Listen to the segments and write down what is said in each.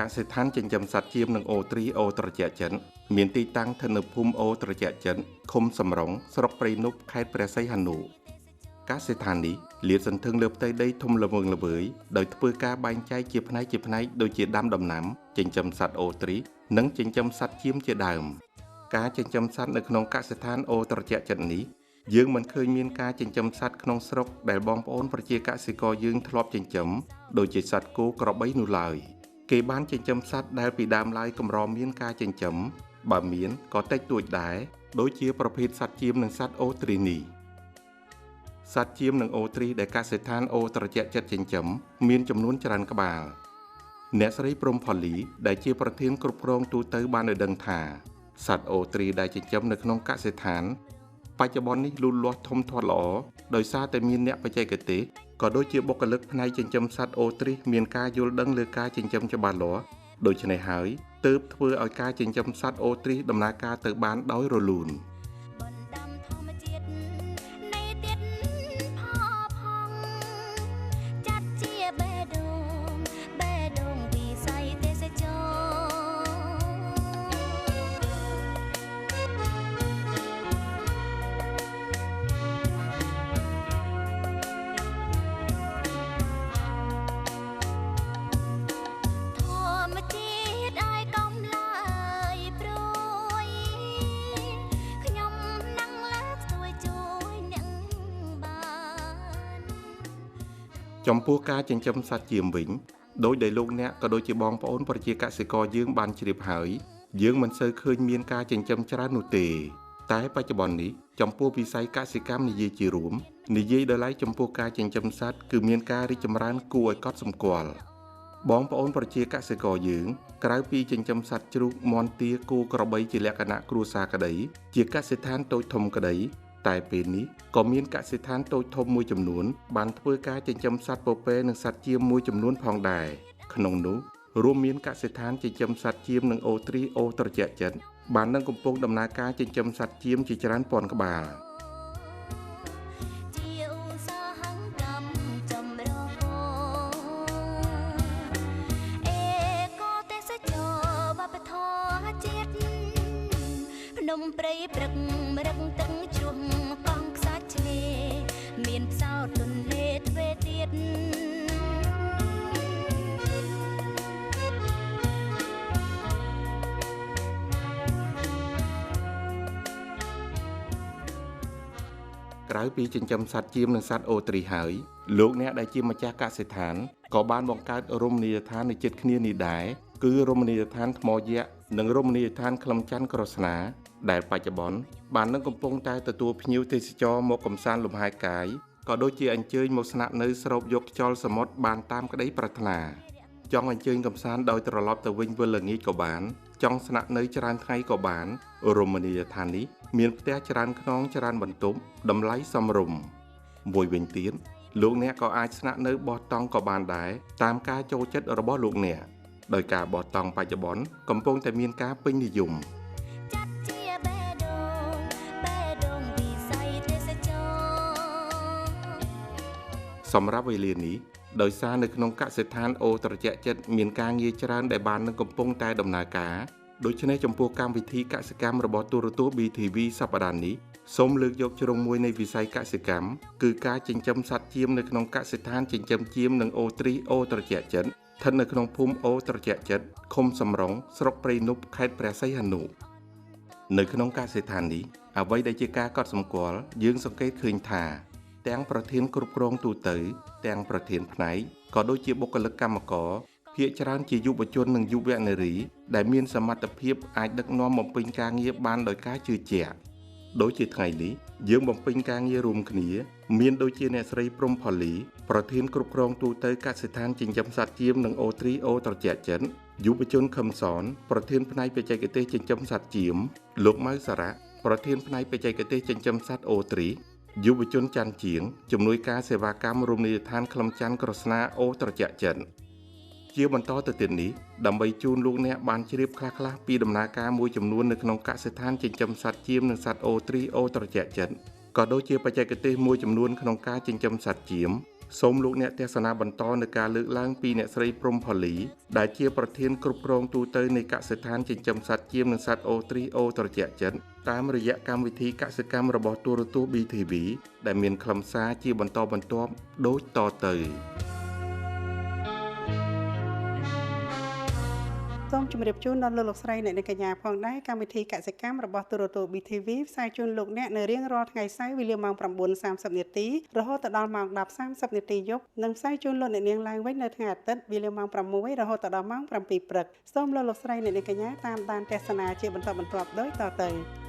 កសិដ្ឋានចិញ្ចឹមសត្វជៀមនិងអូទ្រីអូត្រជាក់ចិនមានទីតាំងស្ថិតនៅភូមិអូត្រជាក់ចិនឃុំសំរុងស្រុកព្រៃនប់ខេត្តព្រះសីហនុកសិដ្ឋាននេះលាតសន្ធឹងលើផ្ទៃដីធំល្វឹងល្វើយដោយធ្វើការបែងចែកជាផ្នែកដូចជាដាំដំណាំចិញ្ចឹមសត្វអូទ្រីនិងចិញ្ចឹមសត្វជៀមជាដើមការចិញ្ចឹមសត្វនៅក្នុងកសិដ្ឋានអូត្រជាក់ចិននេះយើងមិនឃើញមានការចិញ្ចឹមសត្វក្នុងស្រុកដែលបងប្អូនប្រជាកសិករយើងធ្លាប់ចិញ្ចឹមដូចជាសត្វគោក្របីនោះឡើយគេបានចិញ្ចឹមសត្វដែលពីដើមឡើយកម្រមានការចិញ្ចឹមបើមានក៏តិចតួចដែរដូចជាប្រភេទសត្វជៀមនិងសត្វអូទ្រីនេះសត្វជៀមនិងអូទ្រីដែលកសិដ្ឋានអូត្រជាក់ចិត្តចិញ្ចឹមមានចំនួនច្រើនក្បាលអ្នកស្រីព្រំផូលីដែលជាប្រធានគ្រប់គ្រងទូទៅបានឲ្យដឹងថាសត្វអូទ្រីដែលចិញ្ចឹមនៅក្នុងកសិដ្ឋានបច្ចុប្បន្ននេះលូតលាស់ធំធាត់ល្អដោយសារតែមានអ្នកបច្ចេកទេសក៏ដូចជាបុគ្គលិកផ្នែកចិញ្ចឹមសត្វអូទ្រីមានការយល់ដឹងលើការចិញ្ចឹមច្បាស់លាស់ដូច្នេះហើយទើបធ្វើឲ្យការចិញ្ចឹមសត្វអូទ្រីដំណើរការទៅបានដោយរលូនចំពោះការចិញ្ចឹមសត្វជៀមវិញដោយដែលលោកអ្នកក៏ដូចជាបងប្អូនប្រជាកសិករយើងបានជ្រាបហើយយើងមិនសូវឃើញមានការចិញ្ចឹមច្រើននោះទេតែបច្ចុប្បន្ននេះចំពោះវិស័យកសិកម្មនិយាយជារួមនិយាយដល់ឡែកចំពោះការចិញ្ចឹមសត្វគឺមានការរីកចម្រើនគួរឲ្យកត់សម្គាល់បងប្អូនប្រជាកសិករយើងក្រៅពីចិញ្ចឹមសត្វជ្រូកមាន់ទាគោក្របីជាលក្ខណៈគ្រួសារក្តីជាកសិដ្ឋានតូចធំក្តីតែពេលនេះក៏មានកសិដ្ឋានតូចធំមួយចំនួនបានធ្វើការចិញ្ចឹមសត្វពពែនិងសត្វជៀមមួយចំនួនផងដែរក្នុងនោះរួមមានកសិដ្ឋានចិញ្ចឹមសត្វជៀមនិងអូទ្រីអូត្រជាក់ចិត្តបាននឹងកំពុងដំណើរការចិញ្ចឹមសត្វជៀមជាច្រើនពាន់ក្បាលព្រៃព្រឹករឹកទឹកជ្រោះកងខ្សាច់ឆ្នេរមានផ្សោតទន្លេទ្វេទៀតក្រៅពីចិញ្ចឹមសត្វជៀមនិងសត្វអូទ្រីហើយលោកអ្នកដែលជាម្ចាស់កសិដ្ឋានក៏បានបង្កើតរមណីយដ្ឋាននៅជិតគ្នានេះដែរគឺរមណីយដ្ឋានថ្មយក្សនិងរមណីយដ្ឋានក្លឹមច័ន្ទក្រស្នាដែលបច្ចុប្បន្នបាននឹងកំពុងតែទទួលភ្ញៀវទេសចរមកកម្សាន្តលំហែកាយក៏ដូចជាអញ្ជើញមកស្នាក់នៅស្រូបយកខ្យល់សមុទ្របានតាមក្តីប្រាថ្នាចង់អញ្ជើញកម្សាន្តដោយត្រឡប់ទៅវិញវិលល្ងាចក៏បានចង់ស្នាក់នៅច្រើនថ្ងៃក៏បានរមណីយដ្ឋាននេះមានផ្ទះច្រើនខ្នងច្រើនបន្ទប់តម្លៃសមរម្យមួយវិញទៀតលោកអ្នកក៏អាចស្នាក់នៅបោះតង់ក៏បានដែរតាមការចូលចិត្តរបស់លោកអ្នកដោយការបោះតង់បច្ចុប្បន្នកំពុងតែមានការពេញនិយមសម្រាប់វេលានេះដោយសារនៅក្នុងកសិដ្ឋានអូត្រជាក់ចិត្តមានការងារច្រើនដែលបាននឹងកំពុងតែដំណើរការដូច្នេះចំពោះកម្មវិធីកសិកម្មរបស់ទូរទស្សន៍ BTV សប្តាហ៍នេះសូមលើកយកជ្រុងមួយនៃវិស័យកសិកម្មគឺការចិញ្ចឹមសត្វជៀមនៅក្នុងកសិដ្ឋានចិញ្ចឹមជៀមនិងអូទ្រីអូត្រជាក់ចិត្តស្ថិតនៅក្នុងភូមិអូត្រជាក់ចិត្តឃុំសំរុងស្រុកព្រៃនប់ខេត្តព្រះសីហនុនៅក្នុងកសិដ្ឋាននេះអ្វីដែលជាការកត់សម្គាល់យើងសង្កេតឃើញថាទាំងប្រធានគ្រប់គ្រងទូទៅទាំងប្រធានផ្នែកក៏ដូចជាបុគ្គលិកកម្មករភាគច្រើនជាយុវជននិងយុវនារីដែលមានសមត្ថភាពអាចដឹកនាំបំពេញការងារបានដោយការជឿជាក់ដូចជាថ្ងៃនេះយើងបំពេញការងាររួមគ្នាមានដូចជាអ្នកស្រីព្រំផូលីប្រធានគ្រប់គ្រងទូទៅកសិដ្ឋានចិញ្ចឹមសត្វជៀមនិងអូទ្រីអូត្រជាក់ចិត្តយុវជនខឹមសនប្រធានផ្នែកបច្ចេកទេសចិញ្ចឹមសត្វជៀមលោកម៉ៅសារ៉ាប្រធានផ្នែកបច្ចេកទេសចិញ្ចឹមសត្វអូទ្រីយុវជនច័ន្ទជាងជំនួយការសេវាកម្មរមណីយដ្ឋានក្លឹមច័ន្ទក្រស្នាអូត្រជាក់ចិត្តជាបន្តទៅទៀតនេះដើម្បីជូនលោកអ្នកបានជ្រាបខ្លះៗពីដំណើរការមួយចំនួននៅក្នុងកសិដ្ឋានចិញ្ចឹមសត្វជៀមនិងសត្វអូទ្រីអូត្រជាក់ចិត្តក៏ដូចជាបច្ចេកទេសមួយចំនួនក្នុងការចិញ្ចឹមសត្វជៀម សូមលោកអ្នកទស្សនាបន្តនៅការលើកឡើងពីអ្នកស្រីព្រំផូលីដែលជាប្រធានគ្រប់គ្រងទូទៅនៃកសិដ្ឋានចិញ្ចឹមសត្វចៀមនិងសត្វអូទ្រីអូត្រជាក់ចិត្តតាមរយៈកម្មវិធីកសិកម្មរបស់ទូរទស្សន៍ BTV ដែលមានខ្លឹមសារជាបន្តបន្ទាប់ដូចតទៅសូមជម្រាបជូនដល់លោកស្រីអ្នកនាងកញ្ញាផងដែរកម្មវិធីកសិកម្មរបស់ទូរទស្សន៍ BTV ផ្សាយជូនលោកអ្នកនៅរៀងរាល់ថ្ងៃសៅរ៍វេលាម៉ោង 9:30 នាទីរហូតដល់ម៉ោង 10:30 នាទីយប់និងផ្សាយជូនលោកអ្នកនាងឡើងវិញនៅថ្ងៃអាទិត្យវេលាម៉ោង 6 រហូតដល់ម៉ោង 7 ព្រឹកសូមលោកស្រីអ្នកនាងកញ្ញាតាមដានទស្សនាជាបន្តបន្ទាប់ដូចតទៅ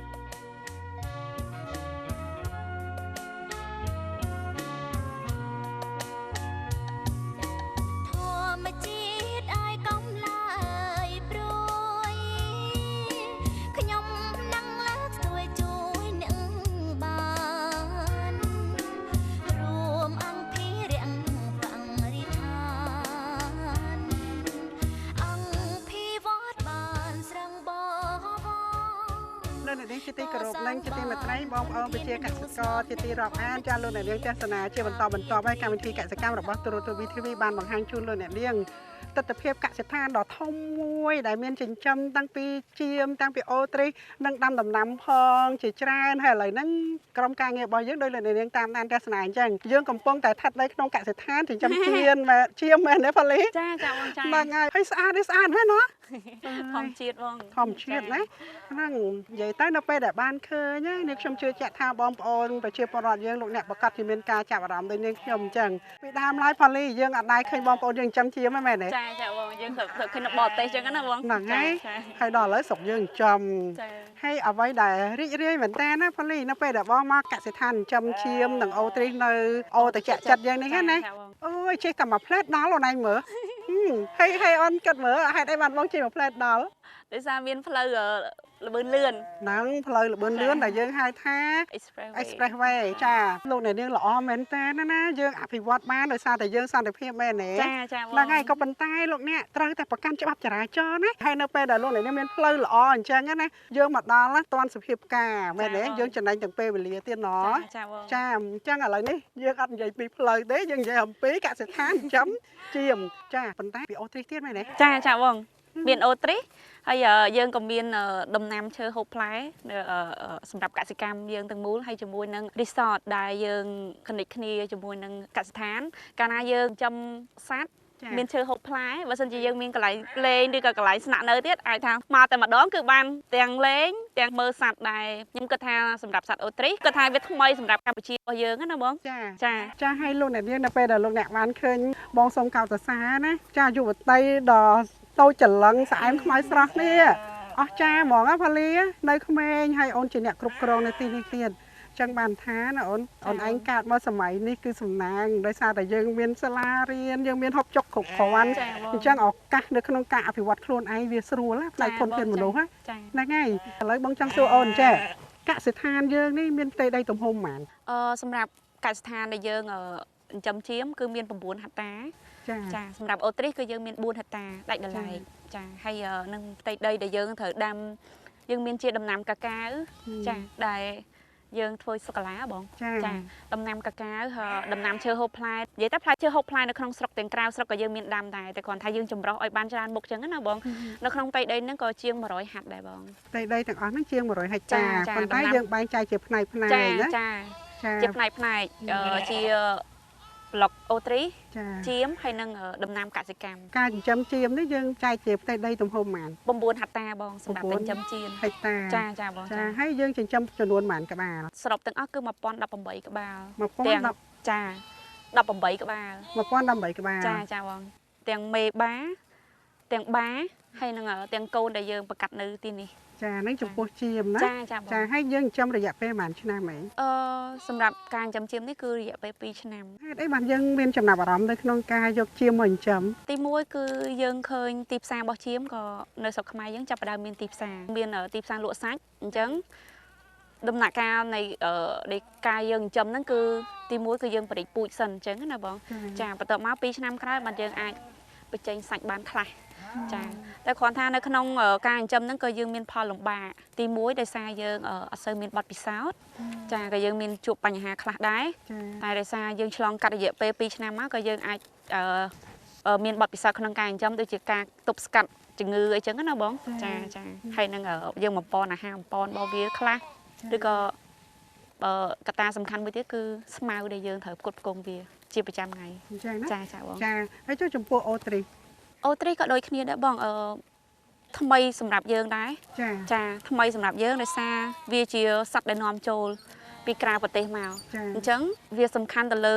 ជាទីគោរពនិងជាទីមេត្រីបងប្អូនប្រជាកសិករជាទីរាប់អានចាលោកអ្នកនាងទស្សនាជាបន្តបន្ទាប់ហើយកម្មវិធីកសិកម្មរបស់ទូរទស្សន៍ VTV បានបង្ហាញជូនលោកអ្នកនាងទស្សនវិជ្ជាកសិដ្ឋានដ៏ធំមួយដែលមានចិញ្ចឹមតាំងពីចៀមតាំងពីអូទ្រីនិងដាំដំណាំផងជាច្រើនហើយឥឡូវហ្នឹងក្រុមការងាររបស់យើងដោយលោកអ្នកនាងតាមដានទស្សនាអញ្ចឹងយើងកំពុងតែស្ថិតនៅក្នុងកសិដ្ឋានចិញ្ចឹមចៀមមែនទេប៉ាលីចាបងចាហ្នឹងហើយស្អាតមែនណាធម្មជាតិបងធម្មជាតិណាហ្នឹងនិយាយទៅនៅពេលដែលបានឃើញនេះខ្ញុំជឿជាក់ថាបងប្អូនប្រជាពលរដ្ឋយើងលោកអ្នកប្រកាសជាមានការចាប់អារម្មណ៍ដូចនាងខ្ញុំអញ្ចឹងពីដើមឡើយប៉ាលីយើងអត់ដែរឃើញបងប្អូនយើងចិញ្ចឹមចៀមមែនទេចាបងយើងឃើញនៅបរទេសអញ្ចឹងណាបងហ្នឹងហើយដល់ឥឡូវស្រុកយើងចិញ្ចឹមហើយអ្វីដែលរីករាយមែនតើណាប៉ាលីនៅពេលដែលបងមកកសិដ្ឋានចិញ្ចឹមចៀមនិងអូទ្រីនៅអូត្រជាក់ចិត្តយើងនេះណាអូយចេះតែមួយផ្លែតដល់អូនឯងមើលហើយអូនគិតមើលហេតុអីបានបងជិះមួយផ្លែតដល់ដោយសារមានផ្លូវល្បឿនលឿនហ្នឹងផ្លូវល្បឿនលឿនដែលយើងហៅថា Expressway ចាលោកអ្នកនាងល្អមែនតើណាយើងអភិវឌ្ឍបានដោយសារតែយើងសន្តិភាពមែនទេចាហ្នឹងហើយក៏ប៉ុន្តែលោកអ្នកត្រូវតែប្រកាន់ច្បាប់ចរាចរណ៍ណាហើយនៅពេលដែលលោកអ្នកនាងមានផ្លូវល្អអញ្ចឹងណាយើងមកដល់ទាន់សុភាពការមែនទេយើងចំណេញទាំងពេលវេលាទៀតណចាអញ្ចឹងឥឡូវនេះយើងអត់និយាយពីផ្លូវទេយើងនិយាយអំពីកសិដ្ឋានចិញ្ចឹមចៀមចាប៉ុន្តែពីអូទ្រីទៀតមែនទេចាបងមានអូទ្រីហើយយើងក៏មានដំណាំឈើហូបផ្លែសម្រាប់កសិកម្មយើងទាំងមូលហើយជាមួយនឹង resort ដែលយើង connect គ្នាជាមួយនឹងកសិដ្ឋានកាលណាយើងចំសត្វមានឈើហូបផ្លែបើសិនជាយើងមានកន្លែងលេងឬក៏កន្លែងស្នាក់នៅទៀតអាចថាមកតែម្ដងគឺបានទាំងលេងទាំងមើលសត្វដែរខ្ញុំគិតថាសម្រាប់សត្វអូទ្រីគិតថាវាថ្មីសម្រាប់កម្ពុជារបស់យើងណាបងចាឲ្យលោកអ្នកនាងនៅពេលដែលលោកអ្នកបានឃើញបងសូមកោតសរសើរណាចាយុវតីដ៏តូចច្រឡឹងស្អែមខ្មៅស្រស់នេះអស់ចាហ្មងប៉ាលីនៅក្មេងហើយអូនជាអ្នកគ្រប់គ្រងនៅទីនេះទៀតចឹងបានថាណាអូនឯងកើតមកសម័យនេះគឺសំណាងដោយសារតែយើងមានសាលារៀនយើងមានហូបចុកគ្រប់គ្រាន់អញ្ចឹងឱកាសនៅក្នុងការអភិវឌ្ឍខ្លួនឯងវាស្រួលផ្នែកធនធានមនុស្សហ្នឹងហើយឥឡូវបងចង់សួរអូនចាកសិដ្ឋានយើងនេះមានផ្ទៃដីទំហំប៉ុន្មានសម្រាប់កសិដ្ឋានដែលយើងចិញ្ចឹមចៀមគឺមាន9ហិកតាចាសម្រាប់អូទ្រីគឺយើងមាន4ហិកតាដាច់ដライចាហើយនឹងផ្ទៃដីដែលយើងត្រូវដាំយើងមានជាដំណាំកាកាវចាដែលយើងធ្វើសូកូឡាបងចាដំណាំកាកាវដំណាំឈើហូបផ្លែនិយាយទៅផ្លែឈើហូបផ្លែនៅក្នុងស្រុកទាំងក្រៅស្រុកក៏យើងមានដាំដែរតែគ្រាន់ថាយើងចម្រុះឲ្យបានច្រើនមុខចឹងណាបងនៅក្នុងផ្ទៃដីហ្នឹងក៏ជាង100ហិកដែរបងផ្ទៃដីទាំងអស់ហ្នឹងជាង100ហិកតាប៉ុន្តែយើងបែងចែកជាផ្នែកណាចាជាផ្នែកជាប្លុកអូទ្រីចៀមហើយនឹងដំណាំកសិកម្មការចិញ្ចឹមចៀមនេះយើងចែកជាផ្ទៃដីទំហំប៉ុន្មាន9ហិកតាបងសម្រាប់ចិញ្ចឹមចៀមហិកតាចាបងចាហើយយើងចិញ្ចឹមចំនួនប៉ុន្មានក្បាលសរុបទាំងអស់គឺ1018ក្បាល1018ចា18ក្បាល1018ក្បាលចាបងទាំងមេបាទាំងបាហើយនឹងទាំងកូនដែលយើងបង្កាត់នៅទីនេះចានឹងចំពោះចៀមណាចាហើយយើងចិញ្ចឹមរយៈពេលប៉ុន្មានឆ្នាំហីសម្រាប់ការចិញ្ចឹមចៀមនេះគឺរយៈពេល2ឆ្នាំហេតុអីបានយើងមានចំណាប់អារម្មណ៍នៅក្នុងការយកចៀមមកចិញ្ចឹមទី1គឺយើងឃើញទីផ្សាររបស់ចៀមក៏នៅស្រុកខ្មែរយើងចាប់ផ្ដើមមានទីផ្សារមានទីផ្សារលក់សាច់អញ្ចឹងដំណាក់កាលនៃការយើងចិញ្ចឹមហ្នឹងគឺទី1គឺយើងបរិចពូជសិនអញ្ចឹងណាបងចាបន្ទាប់មក2ឆ្នាំក្រោយបានយើងអាចបញ្ចេញសាច់បានខ្លះចា តែគ្រាន់ថានៅក្នុងការចិញ្ចឹមហ្នឹងក៏យើងមានផលលំបាកទី1ដោយសារយើងអត់សូវមានបទពិសោធន៍ចាក៏យើងមានជួបបញ្ហាខ្លះដែរតែដោយសារយើងឆ្លងកាត់រយៈពេល2ឆ្នាំមកក៏យើងអាចមានបទពិសោធន៍ក្នុងការចិញ្ចឹមដូចជាការទប់ស្កាត់ជំងឺអីចឹងណាបងចាហើយនឹងយើងបំពន់អាហារបំពន់របស់វាខ្លះឬក៏កត្តាសំខាន់មួយទៀតគឺស្មៅដែលយើងត្រូវផ្គត់ផ្គង់វាជាប្រចាំថ្ងៃចាបងចាហើយចុះចំពោះអូទ្រីក៏ដូចគ្នាដែរបងថ្មីសម្រាប់យើងដែរចាថ្មីសម្រាប់យើងដោយសារវាជាសត្វដែលនាំចូលពីក្រៅប្រទេសមកអញ្ចឹងវាសំខាន់ទៅលើ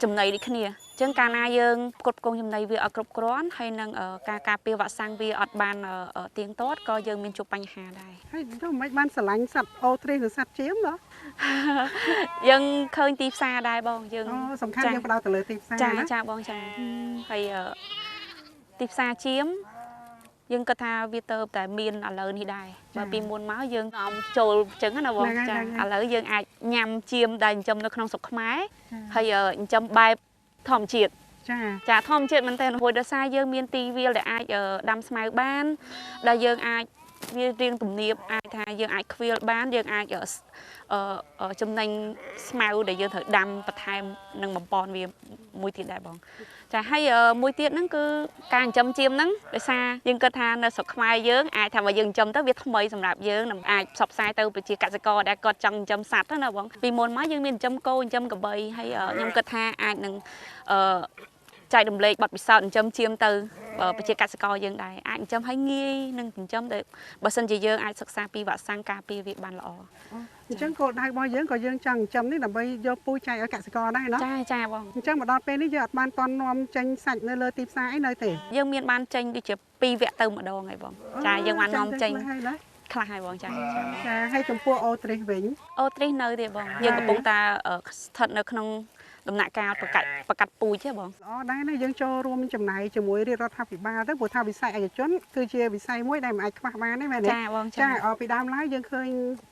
ចំណីដូចគ្នាអញ្ចឹងកាលណាយើងផ្គត់ផ្គង់ចំណីវាអត់គ្រប់គ្រាន់ហើយនឹងការការពារវ៉ាក់សាំងវាអត់បានទៀងទាត់ក៏យើងមានជួបបញ្ហាដែរហើយចុះមិនបានស្រឡាញ់សត្វអូទ្រីឬសត្វជៀមហ៎យើងឃើញទីផ្សារដែរបងយើងសំខាន់យើងផ្ដោតទៅលើទីផ្សារចាបងចាហើយទីផ្សារជៀមយើងគិតថាវាទៅតែមានឥឡូវនេះដែរបើពីមុនមកយើងអមចូលអញ្ចឹងណាបងចាឥឡូវយើងអាចញ៉ាំជៀមដែលចិញ្ចឹមនៅក្នុងស្រុកខ្មែរហើយចិញ្ចឹមបែបធម្មជាតិចាធម្មជាតិមែនតើព្រោះដោយសារយើងមានទីវាលដែលអាចដាំស្មៅបានដែលយើងអាចវារៀងទំនៀបអាចថាយើងអាចខ្វៀលបានយើងអាចចំណេញស្មៅដែលយើងត្រូវដាំបន្ថែមនឹងបំពន់វាមួយទៀតដែរបងចាហើយមួយទៀតហ្នឹងគឺការចិញ្ចឹមជៀមហ្នឹងដោយសារយើងគិតថានៅស្រុកខ្មែរយើងអាចថាបើយើងចិញ្ចឹមទៅវាថ្មីសម្រាប់យើងនឹងអាចផ្សព្វផ្សាយទៅប្រជាកសិករដែលគាត់ចង់ចិញ្ចឹមសត្វណាបងពីមុនមកយើងមានចិញ្ចឹមគោចិញ្ចឹមក្របីហើយខ្ញុំគិតថាអាចនឹងចែករំលែកបទពិសោធន៍ចិញ្ចឹមជៀមទៅប្រជាកសិករយើងដែរអាចចិញ្ចឹមឲ្យងាយនឹងចិញ្ចឹមដែលបើសិនជាយើងអាចសិក្សាពីវ៉ាក់សាំងការពារវាបានល្អអញ្ចឹងគោលដៅរបស់យើងក៏យើងចង់ចិញ្ចឹមនេះដើម្បីយកពូជចែកឲ្យកសិករដែរណាចាបងអញ្ចឹងមកដល់ពេលនេះយើងអត់បានតន់នាំចេញសាច់នៅលើទីផ្សារអីនៅទេយើងមានបានចេញដូចជា2វគ្គទៅម្ដងហើយបងចាយើងបាននាំចេញខ្លះហើយបងចាហើយចំពោះអូទ្រីសវិញអូទ្រីសនៅទេបងយើងកំពុងតែស្ថិតនៅក្នុងដំណាក់កាលប្រកាសពូជទេបងល្អដែរណាយើងចូលរួមចំណាយជាមួយរាជរដ្ឋាភិបាលទៅព្រោះថាវិស័យឯកជនគឺជាវិស័យមួយដែលមិនអាចខ្វះបានទេមែនទេចាបងចាពីដើមឡើយយើងឃើញ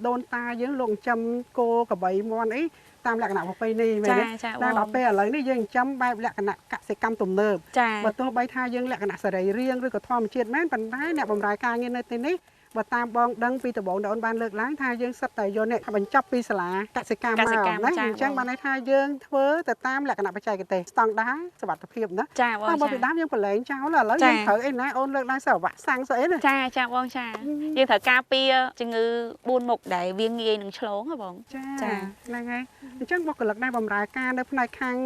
ដូនតាយើងលោកចិញ្ចឹមគោក្របីមាន់អីតាមលក្ខណៈប្រពៃណីមែនទេតែដល់ពេលឥឡូវនេះយើងចិញ្ចឹមបែបលក្ខណៈកសិកម្មទំនើបបើទោះបីថាយើងលក្ខណៈសរីរាង្គឬក៏ធម្មជាតិមែនប៉ុន្តែអ្នកបម្រើការងារនៅទីនេះបើតាមបងដឹងពីដំបូងដែលអូនបានលើកឡើងថាយើងសិតតែយកអ្នកបញ្ចប់ពីសាលាកសិកម្មមកណាអញ្ចឹងបានន័យថាយើងធ្វើទៅតាមលក្ខណៈបច្ចេកទេសស្តង់ដារសុវត្ថិភាពណាចាបងបើពីដើមយើងប្រឡែងចោលឥឡូវយើងត្រូវអីណាអូនលើកឡើងសិស្សវ៉ាក់សាំងស្អីណាចាបងចាយើងត្រូវការពារជំងឺ4មុខដែលវាងាយនឹងឆ្លងហ៎បងចាហ្នឹងហើយអញ្ចឹងបុគ្គលិកដែលបម្រើការនៅផ្នែកខាង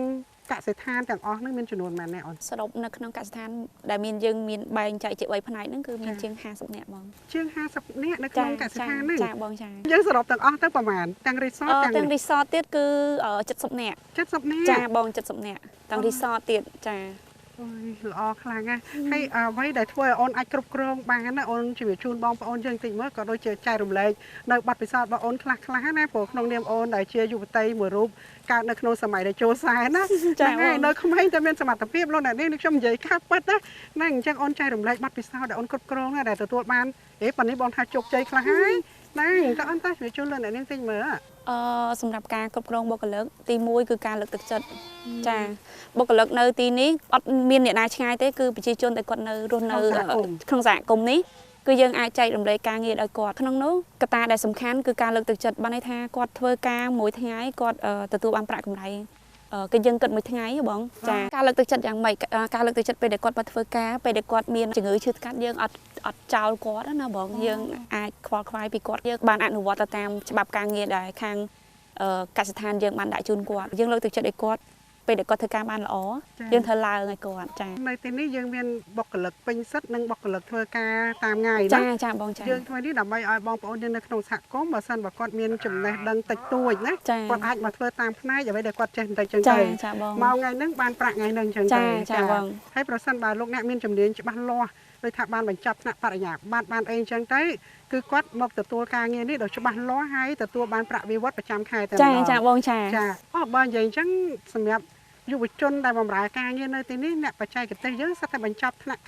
កសិដ្ឋានទាំងអស់ហ្នឹងមានចំនួនប៉ុន្មានអ្នកអូនសរុបនៅក្នុងកសិដ្ឋានដែលយើងមានបែងចែកជា3ផ្នែកហ្នឹងគឺមានជាង50នាក់បងជាង50នាក់នៅក្នុងកសិដ្ឋានហ្នឹងចាបងចាយើងសរុបទាំងអស់ទៅប្រហែលទាំងរីសតទាំងរីសតទៀតគឺ70នាក់70នាក់ចាបង70នាក់ទាំងរីសតទៀតចាអូយល្អខ្លាំងណាស់ហើយអ្វីដែលធ្វើឲ្យអូនអាចគ្រប់គ្រងបានណាអូនជម្រាបជូនបងប្អូនយើងតិចមើលក៏ដូចជាចែករំលែកនៅបទពិសោធន៍របស់អូនខ្លះណាព្រោះក្នុងនាមអូនដែលជាយុវតីមួយរូបកើតនៅក្នុងសម័យដែលចូលសែនណាហ្នឹងហើយនៅក្មេងតែមានសមត្ថភាពលោកអ្នកនេះខ្ញុំនិយាយខាប់ប៉ិតណាហ្នឹងអញ្ចឹងអូនចែករំលែកបទពិសោធន៍ដែលអូនគ្រប់គ្រងដែលទទួលបានប៉ុន្តែបងថាជោគជ័យខ្លះហើយហ្នឹងតើអូនតាជម្រាបជូនលោកអ្នកនេះតិចមើលសម្រាប់ការគ្រប់គ្រងបុគ្គលិកទី1គឺការលើកទឹកចិត្តចាបុគ្គលិកនៅទីនេះអត់មានអ្នកណាឆ្ងាយទេគឺប្រជាជនដែលគាត់នៅរស់នៅក្នុងសហគមន៍នេះគឺយើងអាចចែករំលែកការងារឲ្យគាត់ក្នុងនោះកត្តាដែលសំខាន់គឺការលើកទឹកចិត្តបានន័យថាគាត់ធ្វើការមួយថ្ងៃគាត់ទទួលបានប្រាក់កម្រៃគឺយើងគិតមួយថ្ងៃបងចាការលើកទឹកចិត្តយ៉ាងម៉េចការលើកទឹកចិត្តពេលដែលគាត់មកធ្វើការពេលដែលគាត់មានជំងឺឈឺថ្កាត់យើងអត់ចោលគាត់ណាបងយើងអាចខ្វល់ខ្វាយពីគាត់យើងបានអនុវត្តទៅតាមច្បាប់ការងារដែលខាងកសិដ្ឋានយើងបានដាក់ជូនគាត់យើងលើកទឹកចិត្តឲ្យគាត់ពេលដែលគាត់ធ្វើការបានល្អយើងត្រូវឡើងឲ្យគាត់ចានៅទីនេះយើងមានបុគ្គលិកពេញសិទ្ធនិងបុគ្គលិកធ្វើការតាមថ្ងៃណាចាបងចាយើងធ្វើនេះដើម្បីឲ្យបងប្អូនយើងនៅក្នុងសហគមន៍បើសិនបើគាត់មានចំណេះដឹងតិចតួចណាគាត់អាចមកធ្វើតាមផ្នែកអ្វីដែលគាត់ចេះបន្តិចចឹងទៅមកថ្ងៃហ្នឹងបានប្រាក់ថ្ងៃហ្នឹងចឹងទៅចាបងហើយប្រសិនបើលោកអ្នកមានជំនាញច្បាស់លាស់ដោយថាបានបញ្ចប់ថ្នាក់បរិញ្ញាបត្របានអីចឹងទៅគឺគាត់មកទទួលការងារនេះដោយច្បាស់លាស់ហើយទទួលបានប្រាក់បៀវត្សប្រចាំខែតែម្ដងចាបងចាបើនិយាយអញ្ចឹងសម្រាប់យុវជនដែលបម្រើការងារនៅទីនេះអ្នកបច្ចេកទេសយើងសិតតែបញ្ចប់ថ្នាក់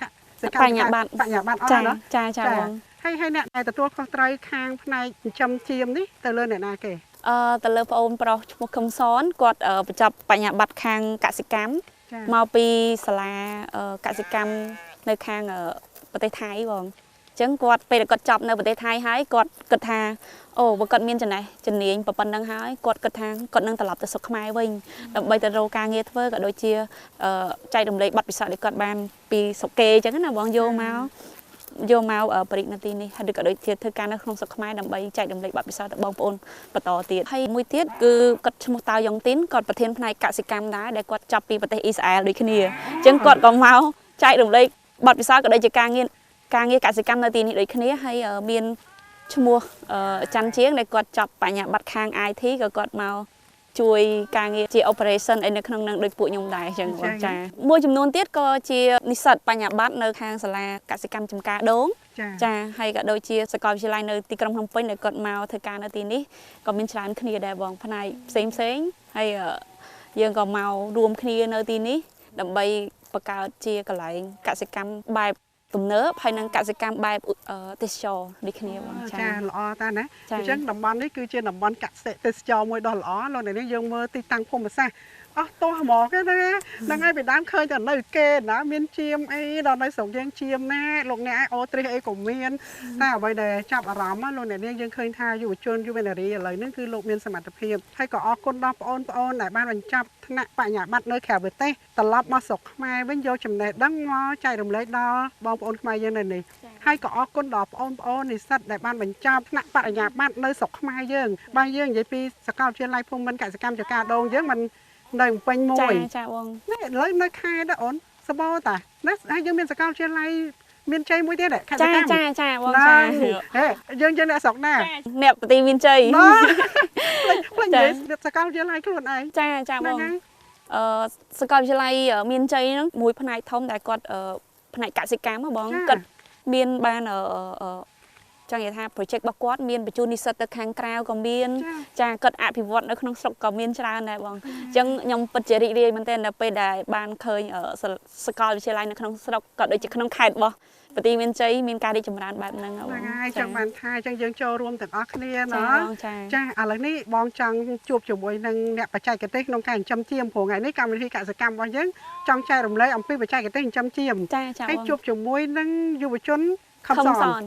បញ្ញាបត្រអស់ណាចាបងហើយអ្នកដែលទទួលខុសត្រូវខាងផ្នែកចិញ្ចឹមជៀមនេះទៅលើអ្នកណាគេទៅលើប្អូនប្រុសឈ្មោះខឹមសនគាត់បញ្ចប់បញ្ញាបត្រខាងកសិកម្មមកពីសាលាកសិកម្មនៅខាង ប្រទេសថៃបងអញ្ចឹងគាត់ពេលគាត់ចប់នៅប្រទេសថៃហើយគាត់គិតថាអូបើគាត់មានចំណេះជំនាញប៉ុណ្ណឹងហើយគាត់គិតថាគាត់នឹងត្រឡប់ទៅស្រុកខ្មែរវិញដើម្បីទៅរកការងារធ្វើក៏ដូចជាចែករំលែកបទពិសោធន៍ដែលគាត់បានពីស្រុកគេអញ្ចឹងណាបងយកមកបរិយាកាសនេះហើយក៏ដូចជាធ្វើការនៅក្នុងស្រុកខ្មែរដើម្បីចែករំលែកបទពិសោធន៍ដល់បងប្អូនបន្តទៀតហើយមួយទៀតគឺគាត់ឈ្មោះតាវយ៉ុងទីនគាត់ប្រធានផ្នែកកសិកម្មដែរដែលគាត់ចាប់ពីប្រទេសអ៊ីស្រាអែលដូចគ្នាអញ្ចឹងគាត់ក៏មកចែករំលែកបទពិសោធន៍ក៏ដូចជាការងារកសិកម្មនៅទីនេះដូចគ្នាហើយមានឈ្មោះច័ន្ទជាងដែលគាត់ចាប់បញ្ញាបត្រខាង IT ក៏គាត់មកជួយការងារជា operation អីនៅក្នុងនឹងដូចពួកខ្ញុំដែរអញ្ចឹងបងចាមួយចំនួនទៀតក៏ជានិស្សិតបញ្ញាបត្រនៅខាងសាលាកសិកម្មចំការដូងចាហើយក៏ដូចជាសាកលវិទ្យាល័យនៅទីក្រុងភ្នំពេញដែលគាត់មកធ្វើការនៅទីនេះក៏មានច្រើនគ្នាដែរបងផ្នែកផ្សេងហើយយើងក៏មករួមគ្នានៅទីនេះដើម្បីបង្កើតជាកន្លែងកសិកម្មបែបទំនើបហើយនឹងកសិកម្មបែបទេសចរដូចគ្នាបងចាល្អតាណាអញ្ចឹងតំបន់នេះគឺជាតំបន់កសិទេសចរមួយដ៏ល្អលោកអ្នកនាងយើងមើលទីតាំងភូមិសាស្ត្រអស់តោះហ្មងណាហ្នឹងហើយពីដើមឃើញតែនៅគេណាមានជៀមអីដល់នៅស្រុកយើងជៀមណាលោកអ្នកឯអូទ្រីសអីក៏មានតែអ្វីដែលចាប់អារម្មណ៍លោកអ្នកនាងយើងឃើញថាយុវជនយុវនារីឥឡូវនេះគឺលោកមានសមត្ថភាពហើយក៏អរគុណដល់បងប្អូនដែលបានបញ្ចប់ថ្នាក់បញ្ញាបត្រនៅក្រៅប្រទេសត្រឡប់មកស្រុកខ្មែរវិញយកចំណេះដឹងមកចែករំលែកដល់បងប្អូនខ្មែរយើងនៅនេះហើយក៏អរគុណដល់បងប្អូននិស្សិតដែលបានបញ្ចប់ថ្នាក់បរិញ្ញាបត្រនៅស្រុកខ្មែរយើងបាទយើងនិយាយពីសាកលវិទ្យាល័យភូមិន្ទកសិកម្មចការដូងយើងមិននៅពេញមួយចាបងនេះឥឡូវនៅខេត្តអូនសបោតាណាហើយយើងមានសាកលវិទ្យាល័យមានជ័យមួយទៀតខេត្តចាបងចាហេយើងអ្នកស្រុកណាអ្នកប្រទីមានជ័យផ្លេចនិយាយសាកលវិទ្យាល័យខ្លួនឯងចាបងសាកលវិទ្យាល័យមានជ័យហ្នឹងមួយផ្នែកធំដែលគាត់ផ្នែកកសិកម្មបងគាត់មានបានចង់និយាយថា project របស់គាត់មានបញ្ជូននិស្សិតទៅខាងក្រៅក៏មានចាគាត់អភិវឌ្ឍនៅក្នុងស្រុកក៏មានច្រើនដែរបងអញ្ចឹងខ្ញុំពិតជារីករាយមែនទែននៅពេលដែលបានឃើញសាកលវិទ្យាល័យនៅក្នុងស្រុកក៏ដូចជាក្នុងខេត្តរបស់ប្រទីមានជ័យមានការរីកចម្រើនបែបហ្នឹងបងហើយចង់បានថាអញ្ចឹងយើងចូលរួមទាំងអស់គ្នាណាចាឥឡូវនេះបងចង់ជួបជាមួយនឹងអ្នកបច្ចេកទេសក្នុងការចិញ្ចឹមចៀមព្រោះថ្ងៃនេះកម្មវិធីកសិកម្មរបស់យើងចង់ចែករំលែកអំពីបច្ចេកទេសចិញ្ចឹមចៀមហើយជួបជាមួយនឹងយុវជនខំសន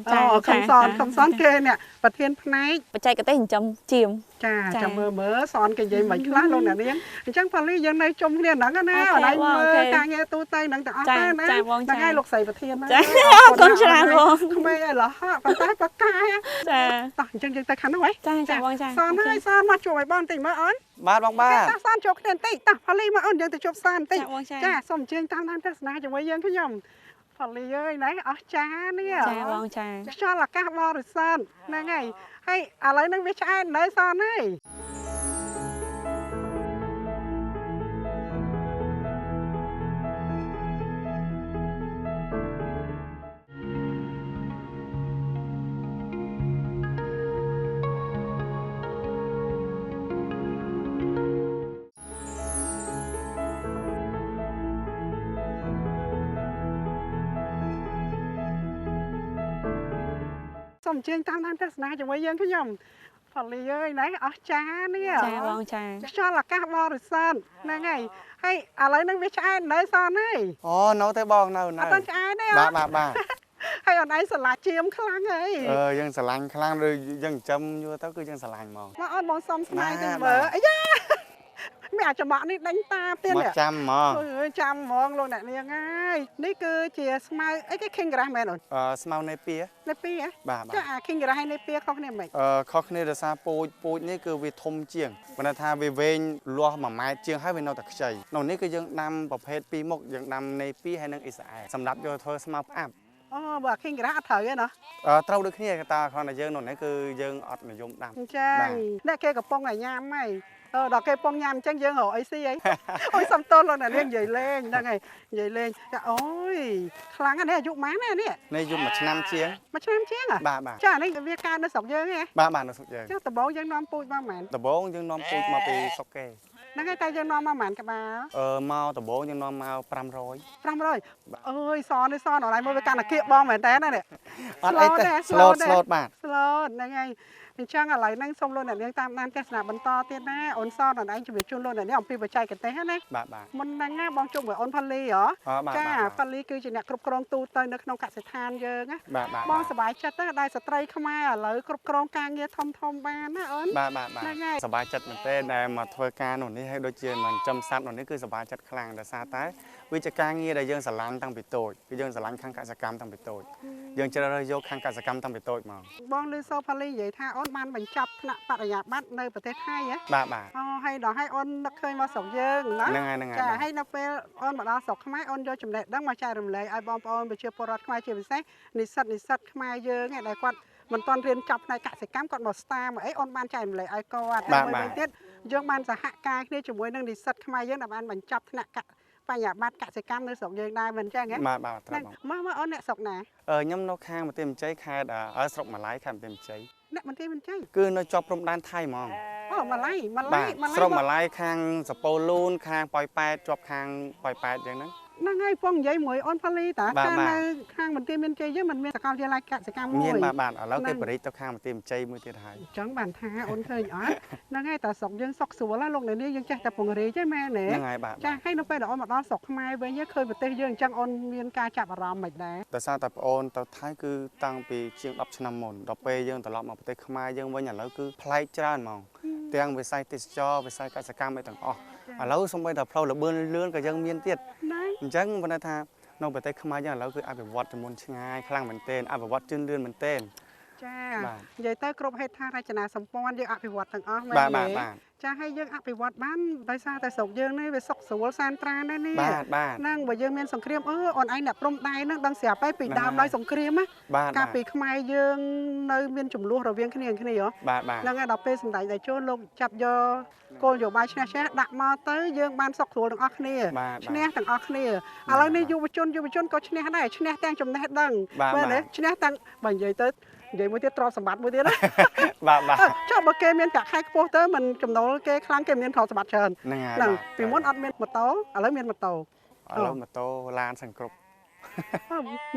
ខំសនគេអ្នកប្រធានផ្នែកបច្ចេកទេសចិញ្ចឹមចៀមចាចាំមើលសនគេនិយាយមិនខ្លះលោកអ្នកនាងអញ្ចឹងប៉ូលីយើងនៅជុំគ្នាហ្នឹងណាអត់ឲ្យមើលការងារទូទៅហ្នឹងទាំងអស់ទៅណាហ្នឹងហើយលោកស្រីប្រធានណាចាអរគុណច្រើនបងក្មេងឲ្យលះប៉ុន្តែបកាយចាតោះអញ្ចឹងយើងទៅខាងនោះហ៎ចាបងចាសនហើយសនមកជួបឲ្យបងបន្តិចមើលអូនបាទបងបាទតោះសនជួបគ្នាបន្តិចតោះប៉ូលីមកអូនយើងទៅជួបសនបន្តិចចាសូមអញ្ជើញតាមដានទស្សនាជាមួយយើងខ្ញុំប៉ូលីអើយណែអស់ចានេះចាបងចាខ្យល់អាកាសបរិសុទ្ធហ្នឹងហើយហើយឥឡូវហ្នឹងវាឆ្អែតនៅសនហើយសូមអញ្ជើញតាមដានទស្សនាជាមួយយើងខ្ញុំប៉ូលីអើយណែអស់ចានេះចាបងចាខ្យល់អាកាសបរិសុទ្ធហ្នឹងហើយហើយឥឡូវហ្នឹងវាឆ្អែតនៅសនហើយអូនៅទេបងនៅអត់ទៅឆ្អែតទេបាទហើយអូនឯងស្រឡាញ់ជៀមខ្លាំងហីយើងស្រឡាញ់ខ្លាំងឬយើងចិញ្ចឹមយូរទៅគឺយើងស្រឡាញ់ហ្មងមកអូនបងសុំស្នើទៅមើលអាយ៉ាមានអាចមកនេះដេញតាទៀតមកចាំហ្មងចាំហ្មងលោកអ្នកនាងហើយនេះគឺជាស្មៅអីគេ King Grass មែនអូនស្មៅនេពីហ៎បាទចាអា King Grass ហើយនេពីខុសគ្នាមិនខុសគ្នាដោយសារពូជនេះគឺវាធំជាងបើថាវាវែងលាស់1ម៉ែត្រជាងហើយវានៅតែខ្ចីនៅនេះគឺយើងដាំប្រភេទ2មុខយើងដាំនេពីហើយនិងអ៊ីស្រាអែលសម្រាប់យកធ្វើស្មៅផ្អាប់អូបើ King Grass អត់ត្រូវទេណាត្រូវដូចគ្នាតាគ្រាន់តែយើងនៅនេះគឺយើងអត់និយមដាំចាអ្នកគេកំពុងតែញ៉ាំហើយដល់គេពងញ៉ាំអញ្ចឹងយើងរកអីស៊ីអីអូយសំទោសលោកអ្នកនាងនិយាយលេងហ្នឹងហើយនិយាយលេងអូយខ្លាំងណាស់នេះអាយុម៉ានណានេះនេះអាយុ1ឆ្នាំជាងបាទចានេះវាកើតនៅស្រុកយើងហ៎បាទនៅស្រុកយើងចុះដំបូងយើងនាំពូជមកហ្មងដំបូងយើងនាំពូជមកពីស្រុកគេហ្នឹងហើយតែយើងនាំមកហ្មងក្បាលមកដំបូងយើងនាំមក500អើយសនេះសអនឡាញមើលវាកាន់តែគៀកបងមែនតើណានេះអត់អីទេ slot បាទslot ហ្នឹងហើយ អញ្ចឹងឥឡូវហ្នឹងសូមលោកអ្នកនាងតាមដានទស្សនាបន្តទៀតណាអូនសនអនឯងជម្រាបជូនលោកអ្នកនាងអំពីបច្ចេកទេសណា បាទ មុនហ្នឹងណាបងជួបvớiអូនផាលីហ៎ចាផាលីគឺជាអ្នកគ្រប់គ្រងទូទៅនៅក្នុងកសិដ្ឋានយើងណាបងសប្បាយចិត្តទេដែលស្ត្រីខ្មែរឥឡូវគ្រប់គ្រងការងារធំបានណាអូនបាទសប្បាយចិត្តមែនទេដែលមកធ្វើការនោះនេះហើយដូចជាមិនចំសัตว์នោះនេះគឺសប្បាយចិត្តខ្លាំងដោយសារតែវាជាការងារដែលយើងស្រឡាញ់តាំងពីតូចគឺយើងស្រឡាញ់ខាងកសិកម្មតាំងពីតូចយើងជ្រើសរើសយកខាងកសិកម្មតាំងពីតូចមកបងលឺសូផាលីនិយាយថាអូនបានបញ្ចប់ថ្នាក់បរិញ្ញាបត្រនៅប្រទេសថៃហ៎បាទអូហើយដល់ឲ្យអូននឹកឃើញមកស្រុកយើងណាហ្នឹងហើយចាហើយនៅពេលអូនមកដល់ស្រុកខ្មែរអូនយកចំណេះដឹងមកចែករំលែកឲ្យបងប្អូនប្រជាពលរដ្ឋខ្មែរជាពិសេសនិស្សិតខ្មែរយើងឯដែលគាត់មិនទាន់រៀនចប់ផ្នែកកសិកម្មគាត់មកស្តារមកអីអូនបានចែករំលែកឲ្យគាត់ហើយមួយទៀតយើងបានសហការគ្នាជាមួយនឹងនិស្សិតខ្មែរយើងដែលបានបញ្ចប់ថ្នាក់បញ្ញាបត្រកសិកម្មនៅស្រុកយើងដែរមិនចឹងហ៎បាទត្រង់មកអូនអ្នកស្រុកណាខ្ញុំនៅខាងបន្ទាយមានជ័យខេត្តស្រុកម៉ាឡៃខេត្តបន្ទាយមានជ័យអ្នកបន្ទាយមានជ័យគឺនៅជាប់ព្រំដែនថៃហ្មងអូម៉ាឡៃស្រុកម៉ាឡៃខាងសប៉ូលូនខាងប៉ោយប៉ែតជាប់ខាងប៉ោយប៉ែតយ៉ាងហ្នឹងហ្នឹងហើយពងនិយាយមួយអូនផាលីតាខាងនៅខាងបន្ទាយមានជ័យយើងមិនមានសាកលវិទ្យាល័យកសិកម្មមួយមានបាទឥឡូវគេបរិយាទៅខាងបន្ទាយមានជ័យមួយទៀតហើយអញ្ចឹងបានថាអូនឃើញអត់ហ្នឹងហើយតែស្រុកយើងសុកស្រួលណាលោកអ្នកនាងយើងចេះតែពង្រីកទេមែនទេហ្នឹងហើយបាទចាហើយនៅពេលដែលអូនមកដល់ស្រុកខ្មែរវិញឃើញប្រទេសយើងអញ្ចឹងអូនមានការចាប់អារម្មណ៍មិនដែរដោយសារតែប្អូនទៅថៃគឺតាំងពីជាង10ឆ្នាំមុនដល់ពេលយើងត្រឡប់មកប្រទេសខ្មែរយើងវិញឥឡូវគឺប្លែកច្រើនហ្មងទាំងវិស័យទេសចរវិស័យកសិកម្មអីទាំងអស់ឥឡូវសូម្បីតែផ្លូវលបឿនលឿនក៏យើងមានទៀតអញ្ចឹងបើថានៅប្រទេសខ្មែរយើងឥឡូវគឺអភិវឌ្ឍចំនួនឆ្ងាយខ្លាំងមែនទែនអភិវឌ្ឍជឿនលឿនមែនទែនចានិយាយទៅគ្រប់ហេដ្ឋារចនាសម្ព័ន្ធយើងអភិវឌ្ឍទាំងអស់មែនទេចាហើយយើងអភិវឌ្ឍបានដោយសារតែស្រុកយើងនេះវាសុខស្រួលសានត្រាណានេះហ្នឹងបើយើងមានសង្គ្រាមអូនឯងអ្នកព្រំដែនហ្នឹងដឹងស្រាប់ហើយពីដើមដោយសង្គ្រាមណាកាលពីខ្មែរយើងនៅមានចំនួនរវាងគ្នាហ៎ហ្នឹងហើយដល់ពេលសម្ដេចតេជោលោកចាប់យកគោលនយោបាយឈ្នះដាក់មកទៅយើងបានសុខស្រួលទាំងអស់គ្នាឈ្នះទាំងអស់គ្នាឥឡូវនេះយុវជនក៏ឈ្នះដែរឈ្នះទាំងចំណេះដឹងមែនទេឈ្នះទាំងបើនិយាយទៅនិយាយមួយទៀតទ្រព្យសម្បត្តិមួយទៀតណាចុះបើគេមានកាក់ខែខ្ពស់ទៅមិនចំណូលគេខ្លាំងគេមានទ្រព្យសម្បត្តិច្រើនហ្នឹងពីមុនអត់មានម៉ូតូឥឡូវមានម៉ូតូឡានសង្គ្រប់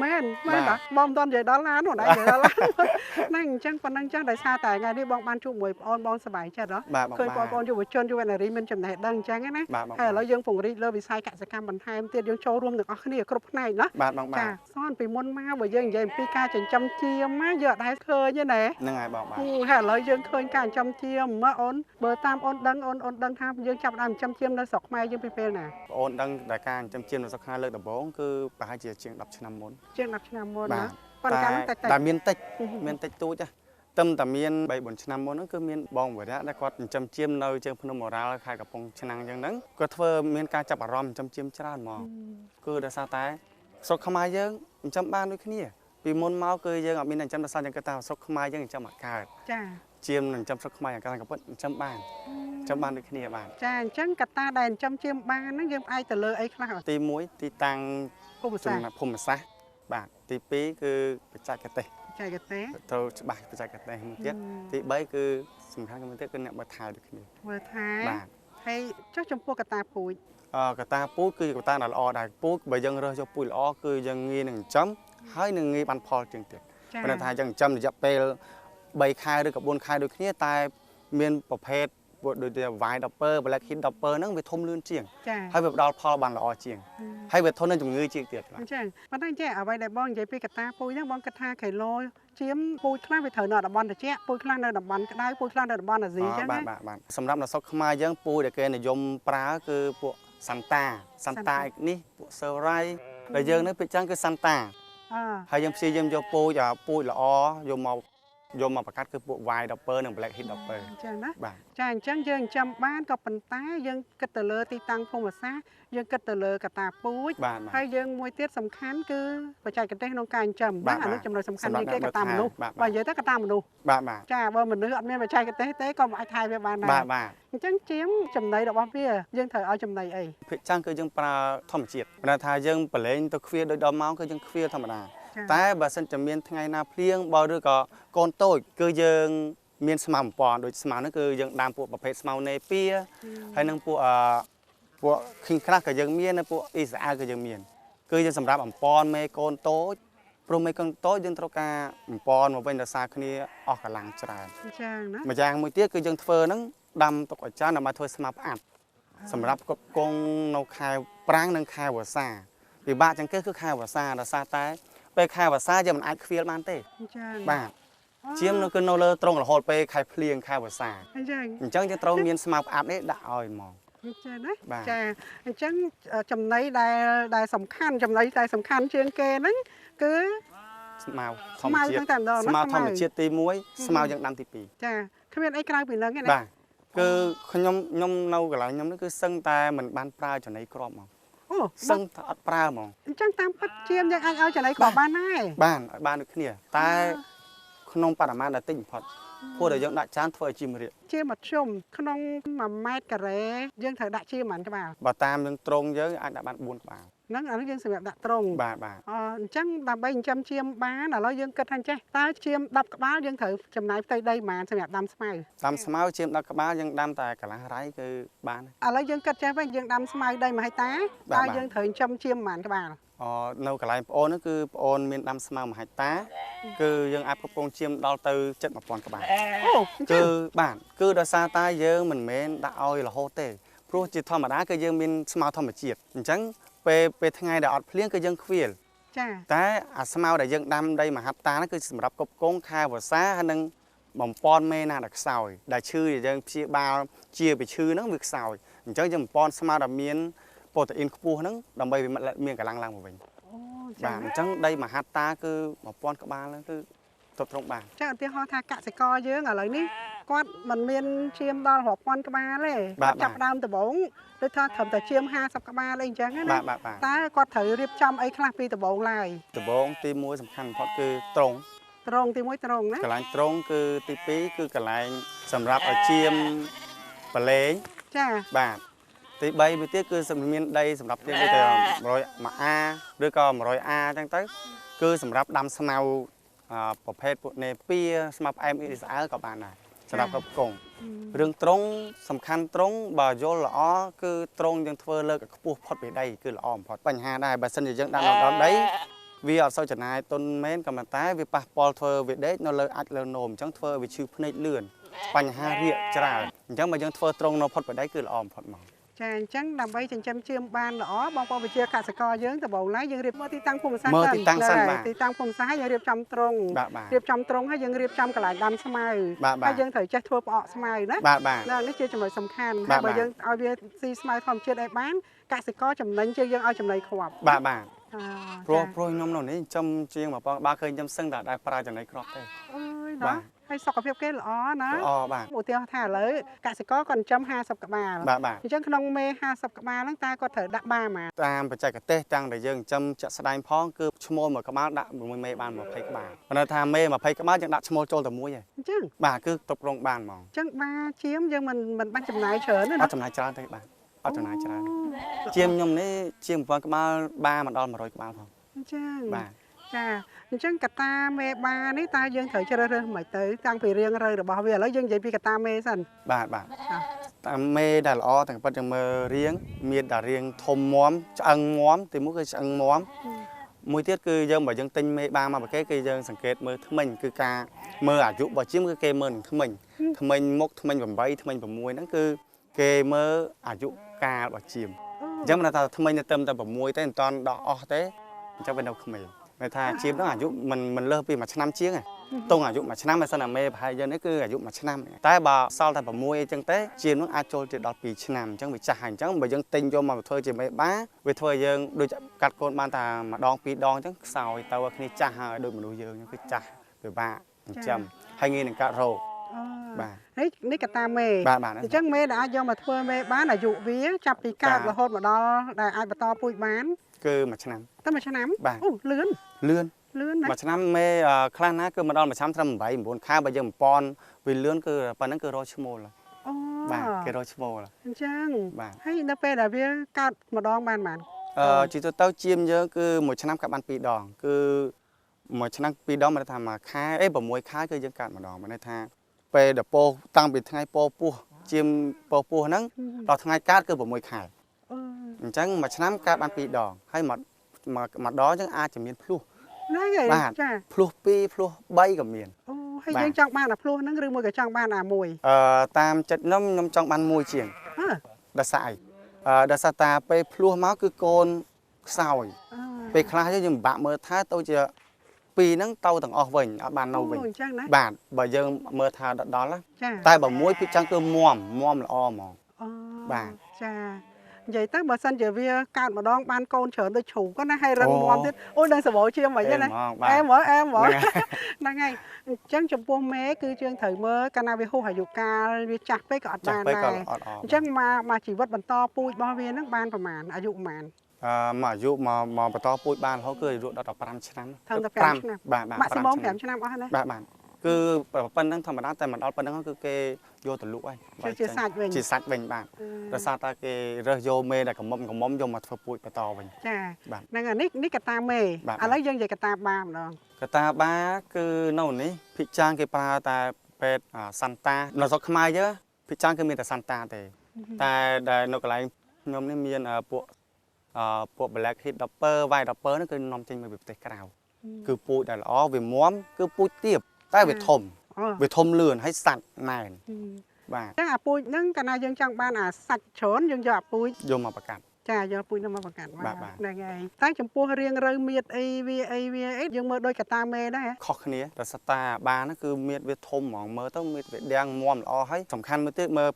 មែនតាបងមិនទាន់និយាយដល់ឡាននោះដែរនិយាយដល់ឡានហ្នឹងអញ្ចឹងប៉ុណ្ណឹងចឹងដោយសារតែថ្ងៃនេះបងបានជួបមួយបងសប្បាយចិត្តឃើញបងប្អូនយុវជនយុវនារីមានចំណេះដឹងអញ្ចឹងណាហើយឥឡូវយើងពង្រីកលើវិស័យកសិកម្មបន្ថែមទៀតយើងចូលរួមទាំងអស់គ្នាគ្រប់ផ្នែកណាចាសនពីមុនមកបើយើងនិយាយអំពីការចិញ្ចឹមចៀមណាយើងអត់ដែលឃើញទេណាហ្នឹងហើយបងហើយឥឡូវយើងឃើញការចិញ្ចឹមចៀមមកអូនបើតាមអូនដឹងថាយើងចាប់ដើមចិញ្ចឹមចៀមនៅស្រុកខ្មែរយើងពីពេលណាអូនដឹងតែការចិញ្ចឹមចៀមនៅស្រុកខ្មែរលើកដំបូងគឺប្រហែលជាជាង10ឆ្នាំមុនជាង10ឆ្នាំមុនណាប៉ុន្តែតែមានតិចតួចតែមាន3-4ឆ្នាំមុនហ្នឹងគឺមានបងវរៈដែលគាត់ចិញ្ចឹមចៀមនៅជើងភ្នំអូរ៉ាល់ខេត្តកំពង់ឆ្នាំងអញ្ចឹងហ្នឹងគាត់ធ្វើមានការចាប់អារម្មណ៍ចិញ្ចឹមចៀមច្រើនហ្មងគឺដោយសារតែស្រុកខ្មែរយើងចិញ្ចឹមបានដូចគ្នាពីមុនមកគឺយើងអត់មានចិញ្ចឹមដោយសារយើងគិតថាស្រុកខ្មែរយើងចិញ្ចឹមអត់កើតចាចៀមនឹងចិញ្ចឹមស្រុកខ្មែរយ៉ាងកំពុតចិញ្ចឹមបានដូចគ្នាបានចាអញ្ចឹងកត្តាដែលចិញ្ចឹមចៀមបានហ្នឹងយើងផ្អែកទៅលើអីខ្លះទី1ទីតាំងភូមិសាស្ត្របាទទី2គឺបច្ចេកទេសត្រូវច្បាស់បច្ចេកទេសមួយទៀតទី3គឺសំខាន់មួយទៀតគឺអ្នកមើលថែដូចគ្នាមើលថែបាទហើយចុះចំពោះកត្តាពូជកត្តាពូជគឺកត្តាដ៏ល្អដែរពូជបើយើងរើសយកពូជល្អគឺយើងងាយនឹងចិញ្ចឹមហើយនឹងងាយបានផលជាងទៀតព្រោះថាយើងចិញ្ចឹមរយៈពេល3ខែឬក៏4ខែដូចគ្នាតែមានប្រភេទដូចជា White Dopper Black Heat Dopper ហ្នឹងវាធំលឿនជាងហើយវាផ្ដល់ផលបានល្អជាងហើយវាធន់នឹងជំងឺជាងទៀតអញ្ចឹងប៉ុន្តែចេះអ្វីដែលបងនិយាយពីកត្តាពូជហ្នឹងបងគិតថាគីឡូចៀមពូជខ្លះវាត្រូវនៅតំបន់ត្រជាក់ពូជខ្លះនៅតំបន់ក្តៅពូជខ្លះនៅតំបន់អាស៊ីអញ្ចឹងបាទសម្រាប់នៅស្រុកខ្មែរយើងពូជដែលគេនិយមប្រើគឺពួកសាន់តាអេកនេះពួកសឺរ៉ៃដែលយើងនៅពីចឹងគឺសាន់តាហើយយើងព្យាយាមយកពូជល្អយកមកបង្កាត់គឺពួក White Dopper និង Black Heat Dopper អញ្ចឹងណាចាអញ្ចឹងយើងចិញ្ចឹមបានក៏ប៉ុន្តែយើងគិតទៅលើទីតាំងភូមិសាស្ត្រយើងគិតទៅលើកត្តាពូជហើយយើងមួយទៀតសំខាន់គឺបច្ចេកទេសក្នុងការចិញ្ចឹមបាទអានោះចំណុចសំខាន់ជាងគេកត្តាមនុស្សបើនិយាយទៅកត្តាមនុស្សចាបើមនុស្សអត់មានបច្ចេកទេសទេក៏មិនអាចថែវាបានដែរអញ្ចឹងចៀមចំណីរបស់វាយើងត្រូវឲ្យចំណីអីភាគច្រើនគឺយើងប្រើធម្មជាតិព្រោះថាយើងប្រឡែងទៅខ្វៀដូចដល់ម៉ោងគឺយើងខ្វៀធម្មតាតែបើសិនជាមានថ្ងៃណាភ្លៀងបើឬក៏កូនតូចគឺយើងមានស្មៅបំពន់ដូចស្មៅហ្នឹងគឺយើងដាំពួកប្រភេទស្មៅនេពៀហើយនឹងពួកឃីងខ្លះក៏យើងមាននៅពួកអ៊ីស្រាអែលក៏យើងមានគឺយើងសម្រាប់បំពន់មេកូនតូច ព្រោះមេកូនតូចយើងត្រូវការបំពន់មកវិញដោយសារគ្នាអស់កម្លាំងច្រើន ចាណា ម្យ៉ាងមួយទៀតគឺយើងធ្វើហ្នឹងដាំទុកឲ្យចាស់ដើម្បីធ្វើស្មាផ្អាប់សម្រាប់កប់កងនៅខែប្រាំងនិងខែវស្សាពិបាកចឹងគឺខែវស្សាដោយសារតែពេលខែវស្សាយើងមិនអាចខ្វៀលបានទេ ចា បាទជាមនៅគឺនៅលើត្រង់រហូតពេលខែភ្លៀងខែវស្សា ចា អញ្ចឹងយើងត្រូវមានស្មាផ្អាប់នេះដាក់ឲ្យហ្មង ចាណាចាអញ្ចឹងចំណីដែលសំខាន់ចំណីដែលសំខាន់ជាងគេហ្នឹងគឺ ស្មៅធម្មជាតិស្មៅធម្មជាតិទី1ស្មៅយើងដាំទី2 ចាគ្មានអីក្រៅពីហ្នឹងទេណា បាទគឺខ្ញុំនៅកន្លែងខ្ញុំនេះគឺសឹងតែមិនបានប្រើចំណីគ្រាប់ហ្មង អូ សឹងតែអត់ប្រើហ្មង អញ្ចឹងតាមពិតជាយើងអាចឲ្យចំណីគ្រាប់បានដែរ បានដូចគ្នាតែក្នុងបរិមាណដែលតិចបំផុតព្រោះតែយើងដាក់ចានធ្វើឲ្យជាមរៀក ជាមធ្យមក្នុង1ម៉ែត្រការ៉េយើងត្រូវដាក់ជាប៉ុន្មានក្បាល បើតាមយើងត្រង់យើងអាចដាក់បាន4ក្បាល ហ្នឹងអានេះយើងសម្រាប់ដាក់ត្រង់ បាទ អញ្ចឹងដើម្បីចិញ្ចឹមជាមបានឥឡូវយើងគិតថាចេះតើជាម10ក្បាលយើងត្រូវចំណាយផ្ទៃដីប៉ុន្មានសម្រាប់ដាំស្មៅ ដាំស្មៅជាម10ក្បាលយើងដាំតែកន្លះរៃគឺបាន ឥឡូវយើងគិតចេះវិញយើងដាំស្មៅដី1ហិកតាតើយើងត្រូវចិញ្ចឹមជាមប៉ុន្មានក្បាល នៅកន្លែងប្អូនហ្នឹងគឺប្អូនមានដាំស្មៅ1ហិកតាគឺយើងអាចគ្រប់គ្រងជាមដល់ទៅ7,000ក្បាល អូ គឺបាទគឺដោយសារតែយើងមិនមែនដាក់ឲ្យរហូតទេព្រោះជាធម្មតាគឺយើងមានស្មៅធម្មជាតិអញ្ចឹងពេលថ្ងៃដែលអត់ភ្លៀងគឺយើងខ្វៀល ចា តែអាស្មៅដែលយើងដាំដី1ហិកតាហ្នឹងគឺសម្រាប់គ្រប់គ្រងខែវស្សាហើយនឹងបំពន់មេណាដែលខ្សោយដែលឈឺយើងព្យាបាលជាពីឈឺហ្នឹងវាខ្សោយអញ្ចឹងយើងបំពន់ស្មៅដែលមានប្រូតេអ៊ីនខ្ពស់ហ្នឹងដើម្បីវាមានកម្លាំងឡើងមកវិញ អូ បាទអញ្ចឹងដី1ហិកតាគឺ1000ក្បាលហ្នឹងគឺទប់ត្រង់បាន ចាឧទាហរណ៍ថាកសិករយើងឥឡូវនេះគាត់មិនមានឈាមដល់រាប់ពាន់ក្បាលទេគាត់ចាប់ដើមដំបូងដូចថាត្រឹមតែឈាម50ក្បាលអីអញ្ចឹងណា បាទ តើគាត់ត្រូវរៀបចំអីខ្លះពីដំបូងឡើយ ដំបូងទី1សំខាន់បំផុតគឺត្រង់ ត្រង់ទី1ត្រង់ណា កន្លែងត្រង់គឺទី2គឺកន្លែងសម្រាប់ឲ្យជាមប្រឡែង ចា បាទទី3មួយទៀតគឺសម្រាប់មានដីសម្រាប់ទៀតគឺតែ100 អាឬក៏100អាអញ្ចឹងទៅគឺសម្រាប់ដាំស្មៅប្រភេទពួកនេពៀស្មៅផ្អែមអ៊ីស្រាអែលក៏បានដែរសម្រាប់គ្រប់កងរឿងត្រង់សំខាន់ត្រង់បើយល់ល្អគឺត្រង់យើងធ្វើលើកឲ្យខ្ពស់ផុតពីដីគឺល្អបំផុតបញ្ហាដែរបើសិនជាយើងដាំដល់ដីវាអត់សូវចំណាយទុនមែនក៏ប៉ុន្តែវាប៉ះពាល់ធ្វើវាដេកនៅលើអាចលើនោមអញ្ចឹងធ្វើឲ្យវាឈឺភ្នែកលឿនបញ្ហារាកច្រើនអញ្ចឹងបើយើងធ្វើត្រង់នៅផុតពីដីគឺល្អបំផុតមក ចាអញ្ចឹងដើម្បីចិញ្ចឹមជឿមបានល្អបងប្អូនវិជាកសិករយើងដំបូងឡើយយើងរៀបមើលទីតាំងភូមិសាស្ត្រ មើលទីតាំងសិនបាទ ទីតាំងភូមិសាស្ត្រយើងរៀបចំត្រង់ បាទ រៀបចំត្រង់ហើយយើងរៀបចំកន្លែងដាំស្មៅ បាទ ហើយយើងត្រូវចេះធ្វើផ្អកស្មៅណា បាទ ហ្នឹងនេះជាចំណុចសំខាន់ បា ហើយ ទ បើយើងឲ្យវាស៊ីស្មៅធម្មជាតិឲ្យបានកសិករចំណេញជាងយើងឲ្យចំណីគ្រាប់ បាទ ចា ព្រោះខ្ញុំនៅនេះចំជាងបងប្អូនបាទឃើញខ្ញុំសឹងតែដែរប្រើចំណីគ្រាប់ទេ អើយ បា ណា ទ ហើយសុខភាពគេល្អណា ល្អបាទ ឧទាហរណ៍ថាឥឡូវកសិករគាត់ចិញ្ចឹម50ក្បាល បាទ អញ្ចឹងក្នុងមេ50ក្បាលហ្នឹងតើគាត់ត្រូវដាក់បាម៉ា តាមបច្ចេកទេសតាំងតែយើងចិញ្ចឹមចាក់ស្ដែងផងគឺឈ្មោលមួយក្បាលដាក់មួយមេបាន20ក្បាលប៉ុន្តែថាមេ20ក្បាលយើងដាក់ឈ្មោលចូលតែមួយឯង អញ្ចឹង បាទគឺគ្រប់គ្រងបានហ្មង អញ្ចឹងបាជាមយើងមិនបាច់ចំណាយច្រើនទេ អ ណា ត់ចំណាយច្រើនទេបាទអត់ចំណាយច្រើនជាងខ្ញុំនេះជាង1000ក្បាលបាមិនដល់100ក្បាលផង អញ្ចឹង បាទ ចាអញ្ចឹងកតាមេបានេះតើយើងត្រូវជ្រើសរើសមិនទៅតាំងពីរៀងរើរបស់វាឥឡូវយើងនិយាយពីកតាមេសិន បាទតាមមេដែលល្អទាំងពិតយើងមើលរៀងមានតែរៀងធំមាំឆ្អឹងមាំទីមួយគឺឆ្អឹងមាំមួយទៀតគឺយើងបើយើងទិញមេបាមកប្រកេគឺយើងសង្កេតមើលថ្មិញគឺការមើលអាយុរបស់ជាមគឺគេមើលនឹងថ្មិញមុខថ្មិញ8ថ្មិញ6ហ្នឹងគឺគេមើលអាយុកាលរបស់ជាមអញ្ចឹងមិនថាថ្មិញទៅតែ6ទេមិនតាន់ដល់អស់ទេអញ្ចឹងវានៅក្មេងន័យថាជាមហ្នឹងអាយុមិនលើសពី1ឆ្នាំជាងទេតង់អាយុ1ឆ្នាំបើសិនអាមេប្រហែលយើងនេះគឺអាយុ1ឆ្នាំតែបើសល់តែ6អីចឹងទេជាមហ្នឹងអាចចូលទៅដល់2ឆ្នាំអញ្ចឹងវាចាស់ហើយអញ្ចឹងបើយើងទិញយកមកធ្វើជាមេបាវាធ្វើឲ្យយើងដូចកាត់កូនបានតែម្ដង2ដងអញ្ចឹងខ្សោយទៅឲ្យគ្នាចាស់ហើយដូចមនុស្សយើងគឺចាស់ពិបាកចិញ្ចឹមហើយងាយនឹងកាត់រោគ បាទ នេះកតាមេ បាទ អញ្ចឹងមេដែលអាចយកមកធ្វើមេបានអាយុវាចាប់ពីកើតរហូតមកដល់ដែលអាចបន្តពូជបាន គឺ1ឆ្នាំ តែ1ឆ្នាំ បាទ អូលឿន លឿន ណា 1ឆ្នាំមេខ្លះណាគឺមកដល់1ឆ្នាំត្រឹម8 9ខែបើយើងបំពន់វាលឿនគឺប៉ុណ្ណឹងគឺរកឈ្មោល អូ បាទគេរកឈ្មោល អញ្ចឹង បាទ ហើយនៅពេលដែលវាកើតម្ដងបាន ជាទៅជាមយើងគឺ1ឆ្នាំកាត់បាន2ដងគឺ1ឆ្នាំ2ដងមិនថាមួយខែ6ខែគឺយើងកាត់ម្ដងមិនន័យថាពេលដល់ពោតាំងពីថ្ងៃពោពោះជាមពោពោះហ្នឹងដល់ថ្ងៃកាត់គឺ6ខែ អញ្ចឹងមួយឆ្នាំកើតបាន2ដងហើយមួយដងអញ្ចឹងអាចจะមានភ្លុះ ហ្នឹងហើយ បាទ ចា ភ្លោះ2ភ្លោះ3ក៏មាន អូហើយ បាទ យើងចង់បានអាភ្លោះហ្នឹងឬមួយក៏ចង់បានអាមួយ តាមចិត្តខ្ញុំចង់បានមួយជាង អើ ដោយសារអីដោយសារតាពេលភ្លោះមកគឺកូនខ្សោយ ពេលខ្លះយើងពិបាកមើលថាទៅជាពីរហ្នឹងទៅទាំងអស់វិញអត់បាននៅវិញ អូអញ្ចឹងណា បាទបើយើងមើលថាដល់ ចា តែបើមួយពីចឹងគឺមាំល្អហ្មង អូ បាទ ចានិយាយទៅបើសិនជាវាកើតម្ដងបានកូនច្រើនដូចជ្រូកគាត់ណាហើយរឹងមាំទៀតអូដឹងសបោជាមិនហ្នឹងណា អែមហ្មងបាទ អែមហ្មង ហ្នឹងហើយ ហ្នឹងហើយអញ្ចឹងចំពោះមេគឺយើងត្រូវមើលកាលណាវាហួសអាយុកាលវាចាស់ពេកក៏អត់ ចា បាន ស់ពេក ដែរ ក៏អត់អ អញ្ចឹងមកជីវិតបន្តពូជរបស់វាហ្នឹងបានប្រហែលអាយុប្រហែល មកអាយុមកបន្តពូជបានរហូតគឺអាយុដល់15ឆ្នាំ ត្រឹមតែ5ឆ្នាំ បាទ ម៉ាក់ស៊ីមុំ5ឆ្នាំអស់ហើយណា បាទគឺប៉ុណ្្នឹងធម្មតាតែមិនដល់ប៉ុណ្្នឹងគឺគេយកទៅលក់ហើយ ជាសាច់វិញ ជាសាច់វិញបាទដោយសារតែគេរើសយកមេដែលកមុំយកមកធ្វើពូជបន្តវិញ ចា បាទ ហ្នឹងហើយនេះកតាមេ បាទ ឥឡូវយើងនិយាយកតាបាម្ដង កតាបាគឺនៅនេះភិកចាងគេប្រើតែពេទ្យសាន់តានៅស្រុកខ្មែរយើភិកចាងគឺមានតែសាន់តាទេតែដែលនៅកន្លែងខ្ញុំនេះមានពួក black heat dopper white dopper ហ្នឹងគឺនាំចេញមកពីប្រទេសក្រៅគឺពូជដែលល្អវាមាំគឺពូជទាបតែវាធំ អូ វាធំលឿនហើយសាច់ណែនបាទ អញ្ចឹងអាពូជហ្នឹងកាលណាយើងចង់បានអាសាច់ច្រើនយើងយកអាពូជ យកមកប្រកាត់ ចាយកពូជហ្នឹងមកបង្កាត់ បាទបាទ ហ្នឹងហើយតែចំពោះរៀងរើមៀតអីវាយើងមើលដូចកតាមេដែរហ៎ ខុសគ្នាដោយសារតាបាហ្នឹងគឺមៀតវាធំហ្មងមើលទៅមៀតវាដាំងមាំល្អហើយសំខាន់មួយទៀតមើល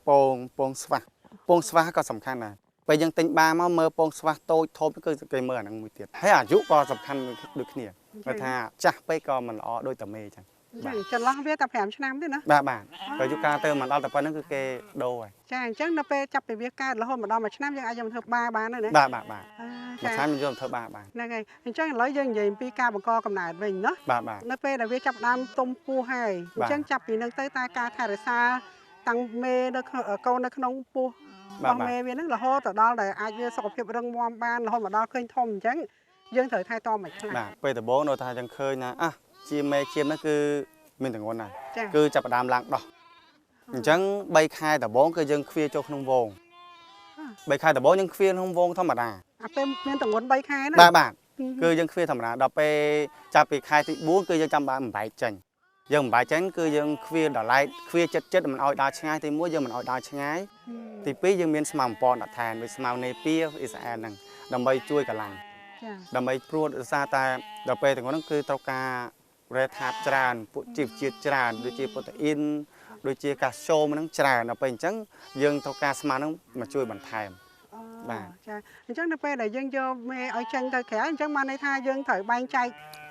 ពងស្វាស់ពងស្វាស់ក៏សំខាន់ដែរពេលយើងទិញបាមកមើលពងស្វាស់តូចធំគឺគេមើលអាហ្នឹងមួយទៀតហើយអាយុក៏សំខាន់ដូចគ្នាបើថាចាស់ពេកក៏មិនល្អដូចតាមេអញ្ចឹង ចាចន្លោះវាតែ5ឆ្នាំទេណា បាទក៏យុកាទៅមិនដល់តែប៉ុណ្្នឹងគឺគេដូរហើយ ចាអញ្ចឹងនៅពេលចាប់ពីវាកើតរហូតមកដល់1ឆ្នាំយើងអាចយកមកធ្វើបាបានហើយណា បាទ អឺ មួយ ចា ឆ្នាំយើងយកទៅធ្វើបាបាន ហ្នឹងហើយអញ្ចឹងឥឡូវយើងនិយាយអំពីការបង្កកំណើតវិញណា បាទ នៅពេលដែលវាចាប់ផ្ដើមទុំពោះហើយអ បាទ ញ្ចឹងចាប់ពីនឹងទៅតែការថែរក្សាតាំងមេនៅក្នុងកូននៅក្នុងពោះ បាទ របស់មេវាហ្នឹងរហូតទៅដល់ដែលអាចវាសុខភាពរឹងមាំបានរហូតមកដល់ឃើញធំអញ្ចឹងយើងត្រូវថែទាំមិនខ្លាំង បាទពេលដំបូងនៅថាយើងឃើញណាជាមេជាហ្នឹងគឺមានទម្ងន់ណាស់ ចា គឺចាប់ផ្ដើមឡើងដោះអញ្ចឹង3ខែដំបូងគឺយើងឃ្វាចូលក្នុងវង3ខែដំបូងយើងឃ្វាក្នុងវងធម្មតា អាពេលមានទម្ងន់3ខែណា បាទគឺយើងឃ្វាធម្មតាដល់ពេលចាប់ពីខែទី4គឺយើងចាំបានបំបែកចេញយើងបំបែកចេញគឺយើងឃ្វាដល់ឡែកឃ្វាចិត្តមិនឲ្យដើរឆ្ងាយទី1យើងមិនឲ្យដើរឆ្ងាយទី2យើងមានស្មារតីបំពន់អត់ថែនវាស្មារតីនេពីអ៊ីស្រាអែលហ្នឹងដើម្បីជួយកម្លាំង ចា ដើម្បីព្រួតដោយសារតែដល់ពេលទាំងនោះគឺត្រូវការរ៉េថាបច្រើនពួកជីវជាតិច្រើនដូចជាប្រូតេអ៊ីនដូចជាកាល់ស្យូមហ្នឹងច្រើនដល់ពេលអញ្ចឹងយើងត្រូវការស្មាហ្នឹងមកជួយបន្ថែម បាទ ចាអញ្ចឹងនៅពេលដែលយើងយកមេឲ្យចេញទៅក្រៅអញ្ចឹងបានន័យថាយើងត្រូវបែងចែក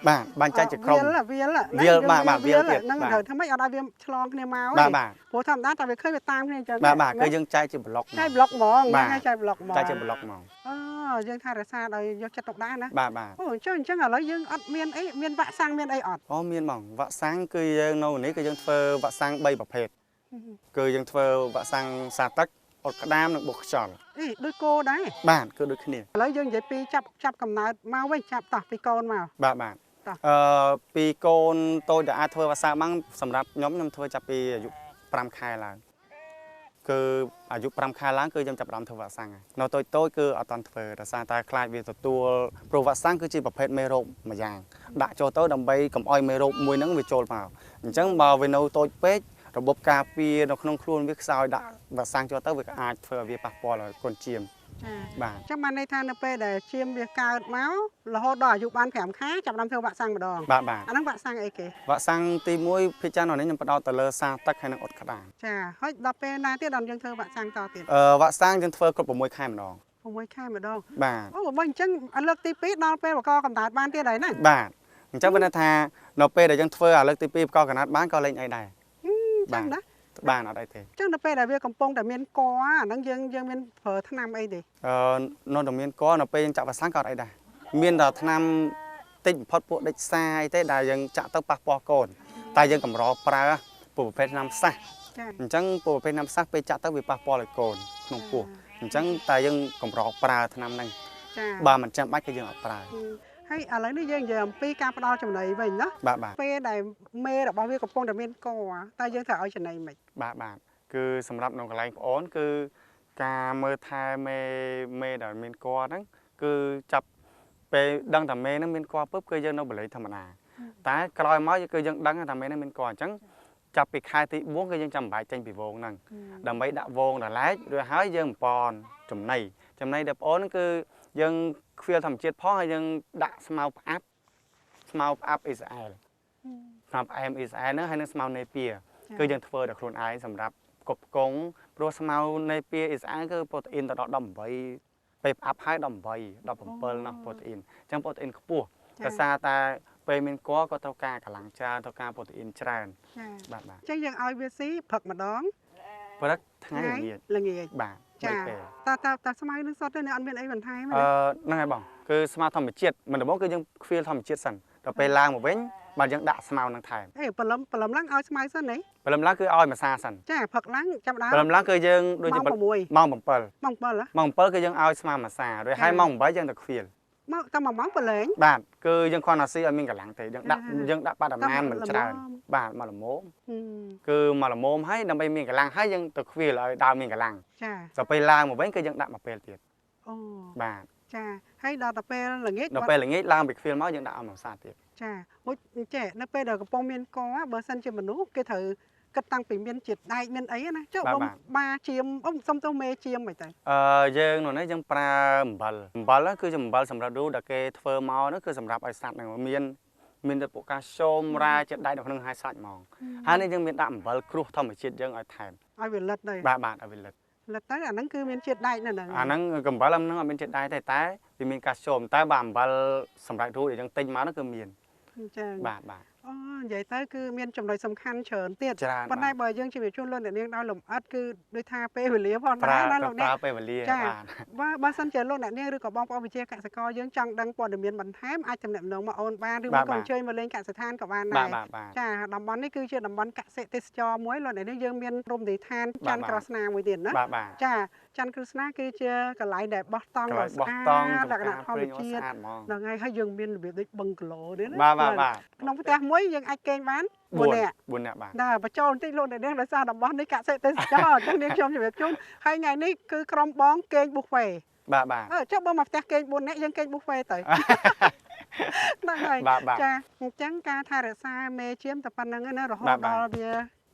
បាទបាញ់ចែកជាក្រុម វាល វាលបាទវាលទៀត ហ្នឹង បាទ ត្រូវធ្វើម៉េចអត់ឲ្យវាឆ្លងគ្នាមក បាទ ទេ បាទ ព្រោះធម្មតាតែវាឃើញវាតាមគ្នាអញ្ចឹង បាទគឺយើងចែកជាប្លុក ចែកប្លុកហ្មង បាទ ហ្នឹងហើយចែកប្លុកហ្មង ចែកជាប្លុកហ្មង អូយើងថារក្សាដោយយកចិត្តទុកដាក់ណា បាទ អូអញ្ចឹងឥឡូវយើងអត់មានអីមានវ៉ាក់សាំងមានអីអត់ អូមានហ្មងវ៉ាក់សាំងគឺយើងនៅនេះគឺយើងធ្វើវ៉ាក់សាំង3ប្រភេទគឺយើងធ្វើវ៉ាក់សាំងសាទឹកអត់ក្តាមនិងបុកខ្យល់ អីដូចគោដែរ បាទគឺដូចគ្នា ឥឡូវយើងនិយាយពីចាប់កំណើតមកវិញចាប់តោះពីកូនមក បាទ តោះ ពីកូនតូចដែលអាចធ្វើវ៉ាក់សាំងបានសម្រាប់ខ្ញុំធ្វើចាប់ពីអាយុ5ខែឡើងគឺអាយុ5ខែឡើងគឺខ្ញុំចាប់ផ្ដើមធ្វើវ៉ាក់សាំងហើយនៅតូចគឺអត់តាន់ធ្វើដោយសារតែខ្លាចវាទទួលព្រោះវ៉ាក់សាំងគឺជាប្រភេទមេរោគមួយយ៉ាងដាក់ចូលទៅដើម្បីកុំឲ្យមេរោគមួយហ្នឹងវាចូលមកអញ្ចឹងបើវានៅតូចពេករបបការពារនៅក្នុងខ្លួនវាខ្សោយដាក់វ៉ាក់សាំងចូលទៅវាអាចធ្វើឲ្យវាប៉ះពាល់ដល់កូនជៀម ចា បាទ ចាំបានន័យថានៅពេលដែលឈាមវាកើតមករហូតដល់អាយុបាន5ខែចាប់ផ្ដើមធ្វើវ៉ាក់សាំងម្ដង បាទ អាហ្នឹងវ៉ាក់សាំងអីគេ វ៉ាក់សាំងទី1ភាគច្រើននៅនេះខ្ញុំផ្ដោតទៅលើសាទឹកហើយនិងអ៊ុតក្តាម ចាហើយដល់ពេលណាទៀតដល់យើងធ្វើវ៉ាក់សាំងតទៀត វ៉ាក់សាំងយើងធ្វើគ្រប់6ខែម្ដង 6ខែម្ដង បាទ អូបើអញ្ចឹងអាលើកទី2ដល់ពេលបកកំណើតបានទៀតហើយណា បាទអញ្ចឹងវាថានៅពេលដែលយើងធ្វើអាលើកទី2បកកណាត់បានក៏លេងអីដែរ ចឹងណា បានអត់អីទេ ចឹងនៅពេលដែលវាកំពុងតែមានកអាហ្នឹងយើងមានប្រើថ្នាំអីទេ នៅតែមានកនៅពេលយើងចាក់វ៉ាក់សាំងក៏អត់អីដែរមានតែថ្នាំតិចបំផុតពួកដេចសាយទេដែលយើងចាក់ទៅប៉ះពាល់កូនតែយើងកម្រប្រើពួកប្រភេទថ្នាំផ្សះ ចា អញ្ចឹងពួកប្រភេទថ្នាំផ្សះពេលចាក់ទៅវាប៉ះពាល់ឲ្យកូនក្នុងពោះអញ្ចឹងតែយើងកម្រប្រើថ្នាំហ្នឹង ចា បើមិនចាំបាច់គឺយើងអត់ប្រើ ហើយឥឡូវនេះយើងនិយាយអំពីការផ្ដល់ចំណីវិញណា បាទ ពេលដែលមេរបស់វាកំពុងតែមានកតែយើងត្រូវឲ្យចំណីមិន បាទគឺសម្រាប់នៅកន្លែងប្អូនគឺការមើលថែមេដែលមានកហ្នឹងគឺចាប់ ពេលដឹងថាមេហ្នឹងមានកពឹបគឺយើងនៅបល័យធម្មតាតែក្រោយមកគឺយើងដឹងថាមេហ្នឹងមានកអញ្ចឹងចាប់ពីខែទី4គឺយើងចាំបាច់ចេញពីវងហ្នឹងដើម្បីដាក់វងដល់ឡែករួចហើយយើងបំពន់ចំណីដែលបងអូនហ្នឹងគឺយើងខ្វៀលធម្មជាតិផងហើយយើងដាក់ស្មៅផ្អាប់អ៊ីស្រាអែលស្មៅផ្អែមអ៊ីស្រាអែលហ្នឹងហើយនឹងស្មៅនេពីគឺយើងធ្វើដល់ខ្លួនឯងសម្រាប់កប់កងព្រោះស្មៅនេពីអ៊ីស្រាអែលគឺប្រូតអ៊ីនទៅដល់18ពេលផ្អាប់ហើយ18 17នោះប្រូតអ៊ីនអញ្ចឹងប្រូតអ៊ីនខ្ពស់ដោយសារតែពេលមានកក៏ត្រូវការកម្លាំងច្រើនត្រូវការប្រូតអ៊ីនច្រើនបាទអញ្ចឹងយើងឲ្យវាស៊ីព្រឹកម្ដងព្រឹកថ្ងៃល្ងាចបាទចាតាស្មៅនឹងសុទ្ធទេអត់មានអីបន្ថែមទេហ្នឹងហើយបងគឺស្មៅធម្មជាតិមិនដំបូងគឺយើងខ្វៀលធម្មជាតិសិនដល់ពេលឡើងមកវិញបាទយើងដាក់ស្មៅនឹងថែមព្រលឹមឡើងឲ្យស្មៅសិនហ៎ព្រលឹមឡើងគឺឲ្យម្សាសិនចាព្រឹកឡើងចាប់ដើមព្រលឹមឡើងគឺយើងដូចជាម៉ោង7ម៉ោង7គឺយើងឲ្យស្មៅម្សារួចហើយម៉ោង8យើងទៅខ្វៀលមកតែ1ម៉ោងប្រឡែងបាទគឺយើងគ្រាន់តែស៊ីឲ្យមានកម្លាំងទេយើងដាក់បរិមាណមិនច្រើនបាទមកល្មមគឺមកល្មមហើយដើម្បីមានកម្លាំងហើយយើងទៅខ្វៀលឲ្យដើមមានកម្លាំងចាដល់ពេលឡើងមកវិញគឺយើងដាក់មកពេលទៀតអូបាទចាហើយដល់ទៅពេលល្ងាចឡើងពីខ្វៀលមកយើងដាក់ឲ្យម្សាទៀតចាមួយចេះនៅពេលដែលកំពុងមានកបើសិនជាមនុស្សគេត្រូវគិតតាំងពីមានជាតិដែកមានអីណាចុះបាជាមសុំទៅមេជាមមិនទៅយើងនោះនេះយើងប្រើអំបិលគឺជាអំបិលសម្រាប់រូដែលគេធ្វើមកនោះគឺសម្រាប់ឲ្យសត្វហ្នឹងមានតែពួកកាល់ស្យូមរ៉ាជាតិដែកនៅក្នុងហើយសាច់ហ្មងហើយនេះយើងមានដាក់អំបិលគ្រោះធម្មជាតិយើងឲ្យថែមឲ្យវាលិតដែរបាទឲ្យវាលិតទៅអាហ្នឹងគឺមានជាតិដែកនៅហ្នឹងអាហ្នឹងកំបិលហ្នឹងអត់មានជាតិដែកទេតែវាមានកាល់ស្យូមតែបើអំបិលសម្រាប់រូដែលយើងទិញមកនោះគឺមានចាបាទអូនិយាយទៅគឺមានចំណុចសំខាន់ច្រើនទៀតប៉ុន្តែបើយើងជម្រាបជូនលោកអ្នកនាងដោយលំអិតគឺដូចថាពេលវេលាផងដែរណាលោកអ្នកប្រើពេលវេលាបាទបើសិនជាលោកអ្នកនាងឬក៏បងប្អូនវិជាកសិករយើងចង់ដឹងព័ត៌មានបន្ថែមអាចទំនាក់ទំនងមកអូនបានឬមកក៏អញ្ជើញមកលេងកសិដ្ឋានក៏បានដែរចាតំបន់នេះគឺជាតំបន់កសិទេសចរមួយលោកអ្នកនាងយើងមានរមណីយដ្ឋានច័ន្ទក្រស្នាមួយទៀតណាចាច័ន្ទក្រស្នាគឺជាកន្លែងដែលបោះតង់ដ៏ស្អាតលក្ខណៈធម្មជាតិហ្នឹងហើយយើងមានរបៀបដូចបឹងគីឡូទៀតណាក្នុងផ្ទះមួយយើងអាចគេងបាន4នាក់បាទណាបញ្ចូលបន្តិចលោកអ្នកនាងដោយសារតំបន់នេះកសិទេសចរអញ្ចឹងនាងខ្ញុំជម្រាបជូនហើយថ្ងៃនេះគឺក្រុមបងគេងប៊ូហ្វេបាទចុះបើមកផ្ទះគេង4នាក់យើងគេងប៊ូហ្វេទៅហ្នឹងហើយចាអញ្ចឹងការថែរក្សាមេជៀមតែប៉ុណ្្នឹងណារហូតដល់វា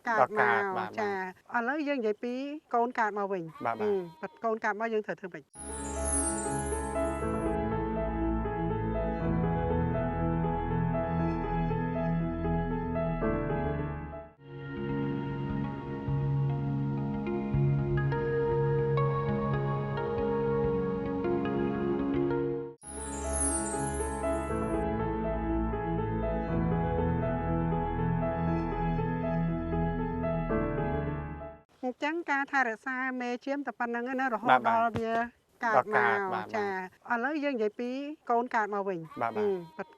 កើតមកចាឥឡូវយើងនិយាយពីកូនកើតមកវិញបាទកូនកើតមកយើងត្រូវធ្វើម៉េចអញ្ចឹងការថែរក្សាមេជៀមតែប៉ុណ្្នឹងណារហូតដល់វាកើតមកចាឥឡូវយើងនិយាយពីកូនកើតមកវិញ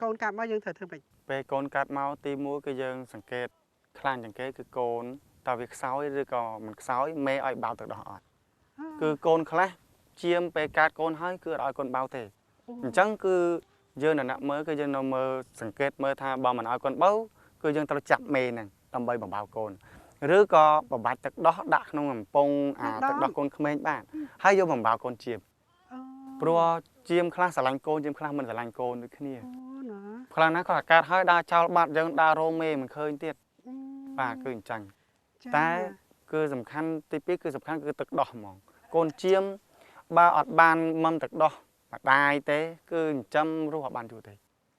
កូនកើតមកយើងត្រូវធ្វើម៉េចពេលកូនកើតមកទី1គឺយើងសង្កេតខ្លាំងជាងគេគឺកូនតើវាខ្សោយឬក៏មិនខ្សោយមេឲ្យបោទឹកដោះអត់គឺកូនខ្លះជៀមពេលកើតកូនហើយគឺអត់ឲ្យកូនបោទេអញ្ចឹងគឺយើងអ្នកមើលគឺយើងនៅមើលសង្កេតមើលថាបើមិនឲ្យកូនបោគឺយើងត្រូវចាប់មេហ្នឹងដើម្បីបំបោកូនឬក៏បំបាច់ទឹកដោះដាក់ក្នុងកំប៉ុងទឹកដោះកូនក្មេងបានហើយយកបំបោកូនជៀមព្រោះជៀមខ្លះស្រឡាញ់កូនជៀមខ្លះមិនស្រឡាញ់កូនដូចគ្នាខ្លះណាគាត់កើតហើយដើរចោលបាត់យើងដើររោមមេមិនឃើញទៀតបាទគឺអញ្ចឹងតែគឺសំខាន់ទី2គឺសំខាន់គឺទឹកដោះហ្មងកូនជៀមបើអត់បានមុំទឹកដោះម្ដាយទេគឺចិញ្ចឹមរស់អត់បានយូរទេ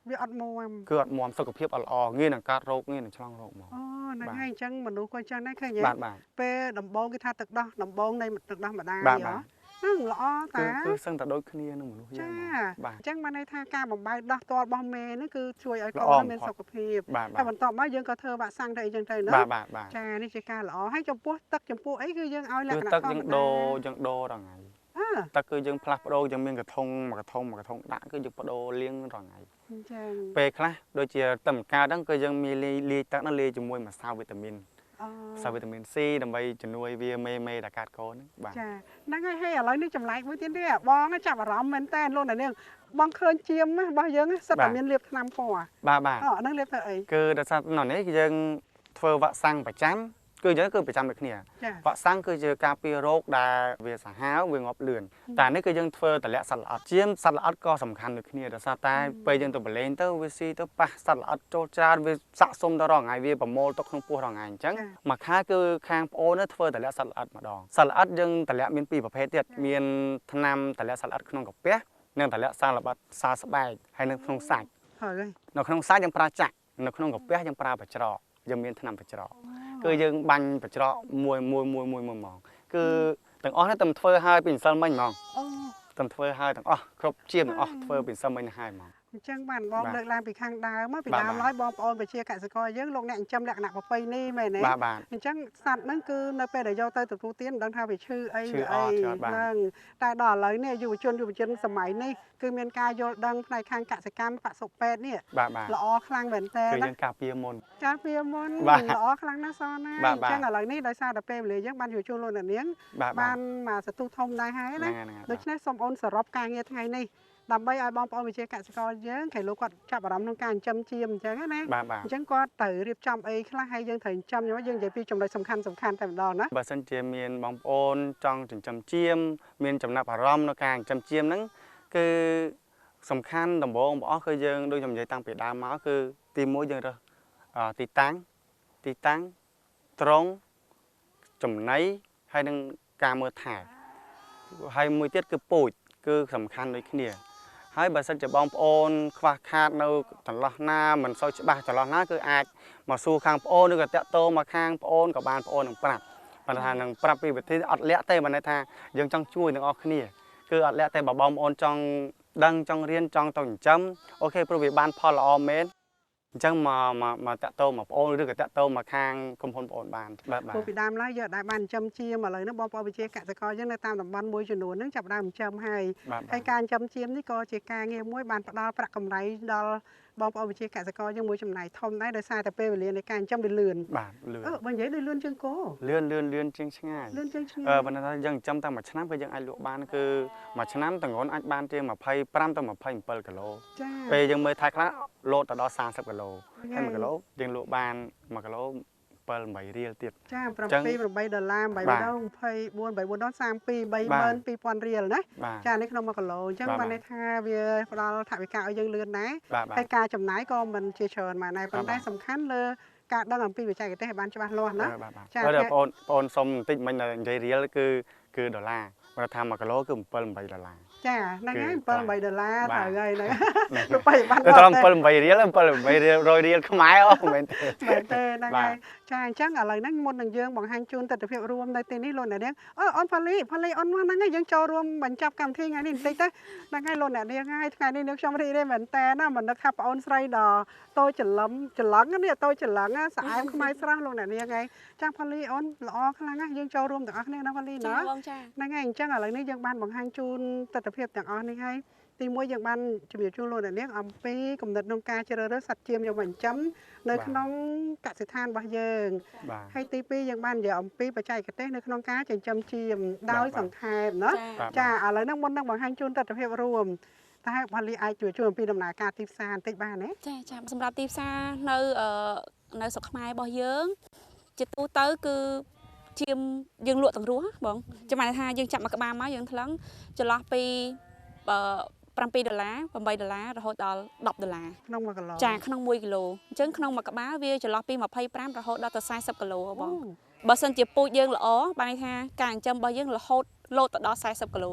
វាអត់មាំគឺអត់មាំសុខភាពអត់ល្អងាយនឹងកើតរោគងាយនឹងឆ្លងរោគហ្មងហ្នឹងហើយអញ្ចឹងមនុស្សក៏អញ្ចឹងដែរឃើញទេពេលដំបូងគេថាទឹកដោះដំបូងនៃទឹកដោះម្ដាយហ្នឹងល្អតាគឺសឹងតែដូចគ្នានឹងមនុស្សយើងបាទអញ្ចឹងបានន័យថាការបំបែកដោះទាល់របស់មេនេះគឺជួយឲ្យកូនមានសុខភាពតែបន្ទាប់មកយើងក៏ធ្វើវ៉ាក់សាំងទៅអីចឹងទៅណាចានេះជាការល្អហើយចំពោះទឹកចំពោះអីគឺយើងឲ្យលក្ខណៈទឹកយើងដូររាល់ថ្ងៃទឹកគឺយើងផ្លាស់ប្ដូរយើងមានកធុងមួយកធុងដាក់គឺយើងបដូរលាងរាល់ថ្ងៃអញ្ចឹងពេលខ្លះដូចជាតំការហ្នឹងគឺយើងមានលាយទឹកហ្នឹងលាយជាមួយម្សៅវីតាមីនវីតាមីន C ដើម្បីជំនួយវាមេដែលកាត់កូនបាទចាហ្នឹងហើយឥឡូវនេះចម្លែកមួយទៀតទេបងចាប់អារម្មណ៍មែនតើលោកអ្នកនាងបងឃើញជៀមរបស់យើងសិតតែមានលាបថ្នាំពណ៌បាទហ្នឹងលាបធ្វើអីគឺដោយសារនៅនេះយើងធ្វើវ៉ាក់សាំងប្រចាំ គឺអញ្ចឹងគឺប្រចាំដូចគ្នាវ៉ាក់សាំងគឺជាការពាររោគដែលវាសាហាវវាងាប់លឿនតែនេះគឺយើងធ្វើតម្លាក់សត្វល្អិតជាសត្វល្អិតក៏សំខាន់ដូចគ្នាដោយសារតែពេលយើងទៅបលែងទៅវាស៊ីទៅប៉ះសត្វល្អិតចូលច្រើនវាស័កសុំទៅរងថ្ងៃវាប្រមូលទៅក្នុងពោះរងថ្ងៃអញ្ចឹងមួយខែគឺខាងប្អូនទៅធ្វើតម្លាក់សត្វល្អិតម្ដងសត្វល្អិតយើងតម្លាក់មានពីរប្រភេទទៀតមានថ្នាំតម្លាក់សត្វល្អិតក្នុងកាពះនិងតម្លាក់សារល្បាត់សារស្បែកហើយនៅក្នុងសាច់ហើយនៅក្នុងសាច់យើងប្រើចាក់នៅក្នុងកាពះយើងប្រើបច្ច្រកយើងមានថ្នាំបច្ច្រកគឺយើងបាញ់បច្ច្រកមួយហ្មងគឺទាំងអស់នេះតែធ្វើឲ្យពីម្សិលមិញហ្មងតែធ្វើឲ្យទាំងអស់គ្រប់ជាទាំងអស់ធ្វើពីម្សិលមិញទៅហើយហ្មងអញ្ចឹងបានបងលើកឡើងពីខាងដើមពីដើមឡើយបងប្អូនប្រជាកសិករយើងលោកអ្នកចិញ្ចឹមលក្ខណៈប្រពៃណីមែនទេអញ្ចឹងសត្វហ្នឹងគឺនៅពេលដែលយកទៅទទួលទានមិនដឹងថាវាឈឺអីហ្នឹងតែដល់ឥឡូវនេះយុវជនសម័យនេះគឺមានការយល់ដឹងផ្នែកខាងកសិកម្មបសុពេទ្យនេះល្អខ្លាំងមែនតើគឺយើងការពារមុនល្អខ្លាំងណាស់សណាអញ្ចឹងឥឡូវនេះដោយសារតែពេលវេលាយើងបានយុវជនលោកអ្នកនាងបានមកសន្ទុះធំដែរហើយណាដូច្នេះសូមអូនសរុបការងារថ្ងៃនេះដើម្បីឲ្យបងប្អូនវិជាកសិករយើងគេលោកគាត់ចាប់អារម្មណ៍ក្នុងការចិញ្ចឹមជៀមអញ្ចឹងណាអញ្ចឹងគាត់ត្រូវរៀបចំអីខ្លះហើយយើងត្រូវចិញ្ចឹមយើងនិយាយពីចំណុចសំខាន់តែម្ដងណាបើសិនជាមានបងប្អូនចង់ចិញ្ចឹមជៀមមានចំណាប់អារម្មណ៍នៅការចិញ្ចឹមជៀមហ្នឹងគឺសំខាន់ដំបូងបងប្អូនគឺយើងដូចខ្ញុំនិយាយតាំងពីដើមមកគឺទី1យើងរើសទីតាំងត្រង់ចំណីហើយនឹងការមើលថែហើយមួយទៀតគឺពូជគឺសំខាន់ដូចគ្នាហើយបើសិនជាបងប្អូនខ្វះខាតនៅចន្លោះណាមិនសូវច្បាស់ចន្លោះណាគឺអាចមកសួរខាងប្អូនឬក៏តាក់ទងមកខាងប្អូនក៏បានប្អូននឹងប្រាប់ប៉ុន្តែថានឹងប្រាប់ពីវិធីអត់លាក់ទេបើន័យថាយើងចង់ជួយទាំងអស់គ្នាគឺអត់លាក់ទេបើបងប្អូនចង់ដឹងចង់រៀនចង់ទៅចិញ្ចឹមអូខេព្រោះវាបានផលល្អមែនអញ្ចឹងមកតាក់ទងមកប្អូនឬក៏តាក់ទងមកខាងក្រុមហ៊ុនប្អូនបានបាទពីដើមឡើយយើងអាចបានចិញ្ចឹមជៀមឥឡូវនេះបងប្អូនវិជាកសិករយើងនៅតាមតំបន់មួយចំនួនហ្នឹងចាប់ដើមចិញ្ចឹមហើយការចិញ្ចឹមជៀមនេះក៏ជាការងារមួយបានផ្ដល់ប្រាក់កម្រៃដល់បងប្អូនវិជាកសិករយើងមួយចំណាយធំដែរដោយសារតែពេលវេលានៃការចិញ្ចឹមវាលឿនបាទលឿនបើនិយាយដូចលឿនជាងគោលឿនជាងឆ្ងាយប៉ុន្តែយើងចិញ្ចឹមតែមួយឆ្នាំគឺយើងអាចលក់បានគឺមួយឆ្នាំតម្ងន់អាចបានជាង25ទៅ27គីឡូពេលយើងមើលថៃខ្លះលោតទៅដល់30គីឡូហើយ1គីឡូយើងលក់បាន1គីឡូ7-8រៀលទៀតចា$7-8 8 ដង24 ដង32 32,000រៀលណាចានេះក្នុង1គីឡូអញ្ចឹងបានន័យថាវាផ្ដល់ថវិកាឲ្យយើងលឿនដែរហើយការចំណាយក៏មិនជាច្រើនមកដែរប៉ុន្តែសំខាន់លើការដឹងអំពីបច្ចេកទេសឲ្យបានច្បាស់លាស់ណាចាបងប្អូនសុំបន្តិចមិញនិយាយរៀលគឺដុល្លារគាត់ថា1គីឡូគឺ$7-8ចាហ្នឹងហើយ$7-8ត្រូវហើយហ្នឹងទៅបានត្រង់7-8រៀល7-8រៀល100រៀលខ្មែរអូមែនទេហ្នឹងហើយចាអញ្ចឹងឥឡូវហ្នឹងមុននឹងយើងបង្ហាញជូនទស្សនវិជ្ជារួមនៅទីនេះលោកអ្នកនាងអូនផាលីអូនមកហ្នឹងហើយយើងចូលរួមបញ្ចប់កម្មវិធីថ្ងៃនេះបន្តិចទៅហ្នឹងហើយលោកអ្នកនាងហើយថ្ងៃនេះនាងខ្ញុំរីករាយមែនតើណាមិននឹកថាប្អូនស្រីដ៏តូចច្រឡឹងនេះតូចច្រឡឹងស្អាតខ្មែរស្រស់លោកអ្នកនាងហើយចាផាលីអូនល្អខ្លាំងណាស់យើងចូលរួមទាំងអស់គ្នាណាផាលីណាហ្នឹងហើយអញ្ចឹងឥឡូវនេះយើងបានបង្ហាញជូនទស្សនវិជ្ជាទាំងអស់នេះហើយទីមួយយើងបានជំរាបជូនលោកអ្នកនាងអំពីគំនិតក្នុងការជ្រើសរើសសត្វជៀមយកមកចិញ្ចឹមនៅក្នុងកសិដ្ឋានរបស់យើងហើយទី2យើងបាននិយាយអំពីបច្ចេកទេសនៅក្នុងការចិញ្ចឹមជៀមដោយសង្ខេបណាចាឥឡូវហ្នឹងមុននឹងបង្ហាញជូនទស្សនវិជ្ជារួមតែបាលីអាចជួយអំពីដំណើរការទីផ្សារបន្តិចបានទេចាសម្រាប់ទីផ្សារនៅស្រុកខ្មែររបស់យើងជាទូទៅគឺជៀមយើងលក់ទាំងរស់បងចាំបានថាយើងចាប់មកក្បាលមកយើងថ្លឹងចន្លោះពី$7 $8 រហូតដល់$10ក្នុង1គីឡូចាក្នុង1គីឡូអញ្ចឹងក្នុងមួយក្បាលវាចន្លោះពី25រហូតដល់ទៅ40គីឡូបងបើសិនជាពូជយើងល្អបានន័យថាការចិញ្ចឹមរបស់យើងរហូតលោតទៅដល់40គីឡូ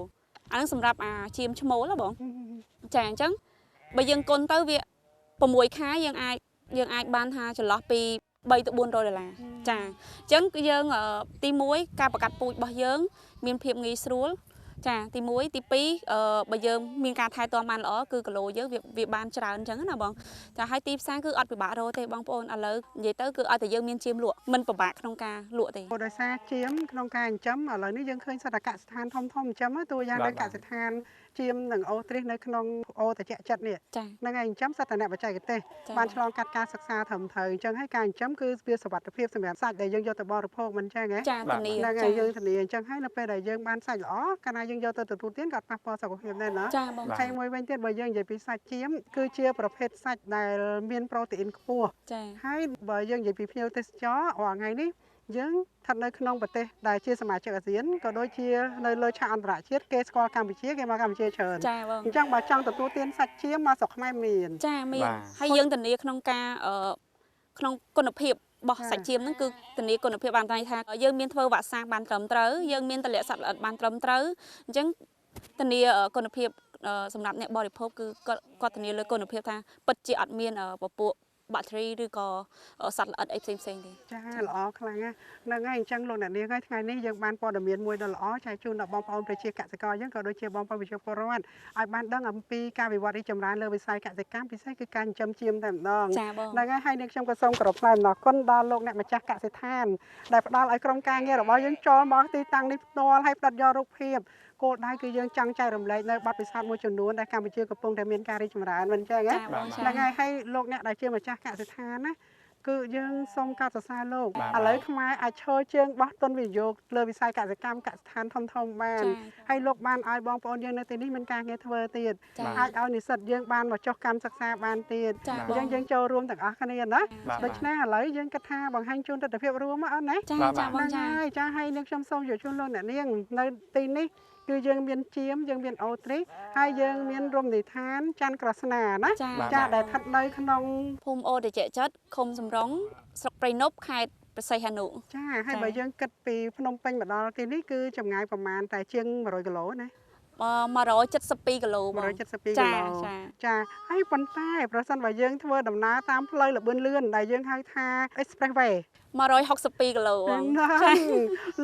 អានឹងសម្រាប់ជៀមឈ្មោលបងចាអញ្ចឹងបើយើងគុណទៅវា6ខែយើងអាចបានថាចន្លោះពី$3ទៅ$400ចាអញ្ចឹងគឺយើងទី1ការប្រកាសពូជរបស់យើងមានភាពងាយស្រួលចាទី1ទី2បើយើងមានការថែទាំបានល្អគឺគីឡូយើងវាបានច្រើនអញ្ចឹងណាបងចាហើយទីផ្សារគឺអត់ពិបាករកទេបងប្អូនឥឡូវនិយាយទៅគឺឲ្យតែយើងមានជៀមលក់មិនពិបាកក្នុងការលក់ទេដោយសារជៀមក្នុងការចិញ្ចឹមឥឡូវនេះយើងឃើញសតកសិដ្ឋានធំចិញ្ចឹមតួយ៉ាងនៅកសិដ្ឋានជៀមនិងអូទ្រីសនៅក្នុងអូត្រជាក់ចិត្តនេះហ្នឹងហើយចិញ្ចឹមសតនៈបច្ចេកទេសបានឆ្លងកាត់ការសិក្សាត្រឹមត្រូវអញ្ចឹងហើយការចិញ្ចឹមគឺវាសុវត្ថិភាពសម្រាប់សាច់ដែលយើងយកទៅបរិភោគមិនចឹងហ៎ចាធានាហ្នឹងហើយយើងធានាអញ្ចឹងហើយនៅពេលដែលយើងបានសាច់ល្អកាលណាយើងយកទៅទទួលទានក៏ប៉ះពាល់សុខភាពដែរណាចាបងហើយមួយវិញទៀតបើយើងនិយាយពីសាច់ជៀមគឺជាប្រភេទសាច់ដែលមានប្រូតេអ៊ីនខ្ពស់ចាហើយបើយើងនិយាយពីភ្ញៀវទេសចររាល់ថ្ងៃនេះ យើងស្ថិតនៅក្នុងប្រទេសដែលជាសមាជិកអាស៊ានក៏ដូចជានៅលើឆាកអន្តរជាតិគេស្គាល់កម្ពុជាគេមកកម្ពុជាច្រើន ចាបង អញ្ចឹងបើចង់ទទួលទានសាច់ចៀមមកស្រុកខ្មែរមាន ចាមានហើយយើងធានាក្នុងការក្នុងគុណភាពរបស់សាច់ចៀមហ្នឹងគឺធានាគុណភាពបានតែថាយើងមានធ្វើវ៉ាក់សាំងបានត្រឹមត្រូវយើងមានតម្លាក់សត្វល្អិតបានត្រឹមត្រូវអញ្ចឹងធានាគុណភាពសម្រាប់អ្នកបរិភោគគឺគាត់ធានាលើគុណភាពថាពិតជាអត់មានពពួកបាក់តេរីឬក៏សត្វល្អិតអីផ្សេងៗទេ ចាល្អខ្លាំងណាស់ហ្នឹងហើយអញ្ចឹងលោកអ្នកនាងហើយថ្ងៃនេះយើងបានព័ត៌មានមួយដ៏ល្អចែកជូនដល់បងប្អូនប្រជាកសិករយើងក៏ដូចជាបងប្អូនប្រជាពលរដ្ឋឲ្យបានដឹងអំពីការវិវត្តរីកចម្រើនលើវិស័យកសិកម្មពិសេសគឺការចិញ្ចឹមចៀមតែម្ដង ចាបង ហ្នឹងហើយនេះខ្ញុំក៏សូមគោរពថ្លែងអំណរគុណដល់លោកអ្នកម្ចាស់កសិដ្ឋានដែលផ្ដល់ឲ្យក្រុមការងាររបស់យើងចូលមកទីតាំងនេះផ្ទាល់ហើយផ្ដិតយករូបភាពគោលដៅគឺយើងចង់ចែករំលែកនៅបទពិសោធន៍មួយចំនួនដែលកម្ពុជាកំពុងតែមានការរីកចម្រើនមិនចឹងណា ចាបងចា ហ្នឹងហើយលោកអ្នកដែលជាម្ចាស់កសិដ្ឋានណាគឺយើងសូមកោតសរសើរលោកឥឡូវខ្មែរអាចឈរជើងបោះទុនវិនិយោគលើវិស័យកសិកម្មកសិដ្ឋានធំបានហើយលោកបានឲ្យបងប្អូនយើងនៅទីនេះមានការងារធ្វើទៀតអាចឲ្យនិស្សិតយើងបានមកចុះកម្មសិក្សាបានទៀតអញ្ចឹងយើងចូលរួមទាំងអស់គ្នាណាដូច្នេះឥឡូវយើងគិតថាបង្ហាញជូនទស្សនវិជ្ជារួមមកអូនណា ចាចាបងចា ចាហើយនឹងខ្ញុំសូមជម្រាបជូនលោកអ្នកនាងនៅទីនេះគឺយើងមានចៀមយើងមានអូទ្រីហើយយើងមានរមណីយដ្ឋានច័ន្ទក្រស្នាណាចាដែលស្ថិតនៅក្នុង ភូមិអូត្រជាក់ចិត្តឃុំសំរងស្រុកព្រៃនប់ខេត្តព្រះសីហនុ ចាហើយបើយើងគិតពីភ្នំពេញមកដល់ទីនេះគឺចម្ងាយប្រហែលតែជាង100គីឡូណា 172គីឡូបង 172គីឡូចាហើយប៉ុន្តែប្រសិនបើយើងធ្វើដំណើរតាមផ្លូវលបឿនលឿនដែលយើងហៅថា Expressway 162គីឡូបង ចា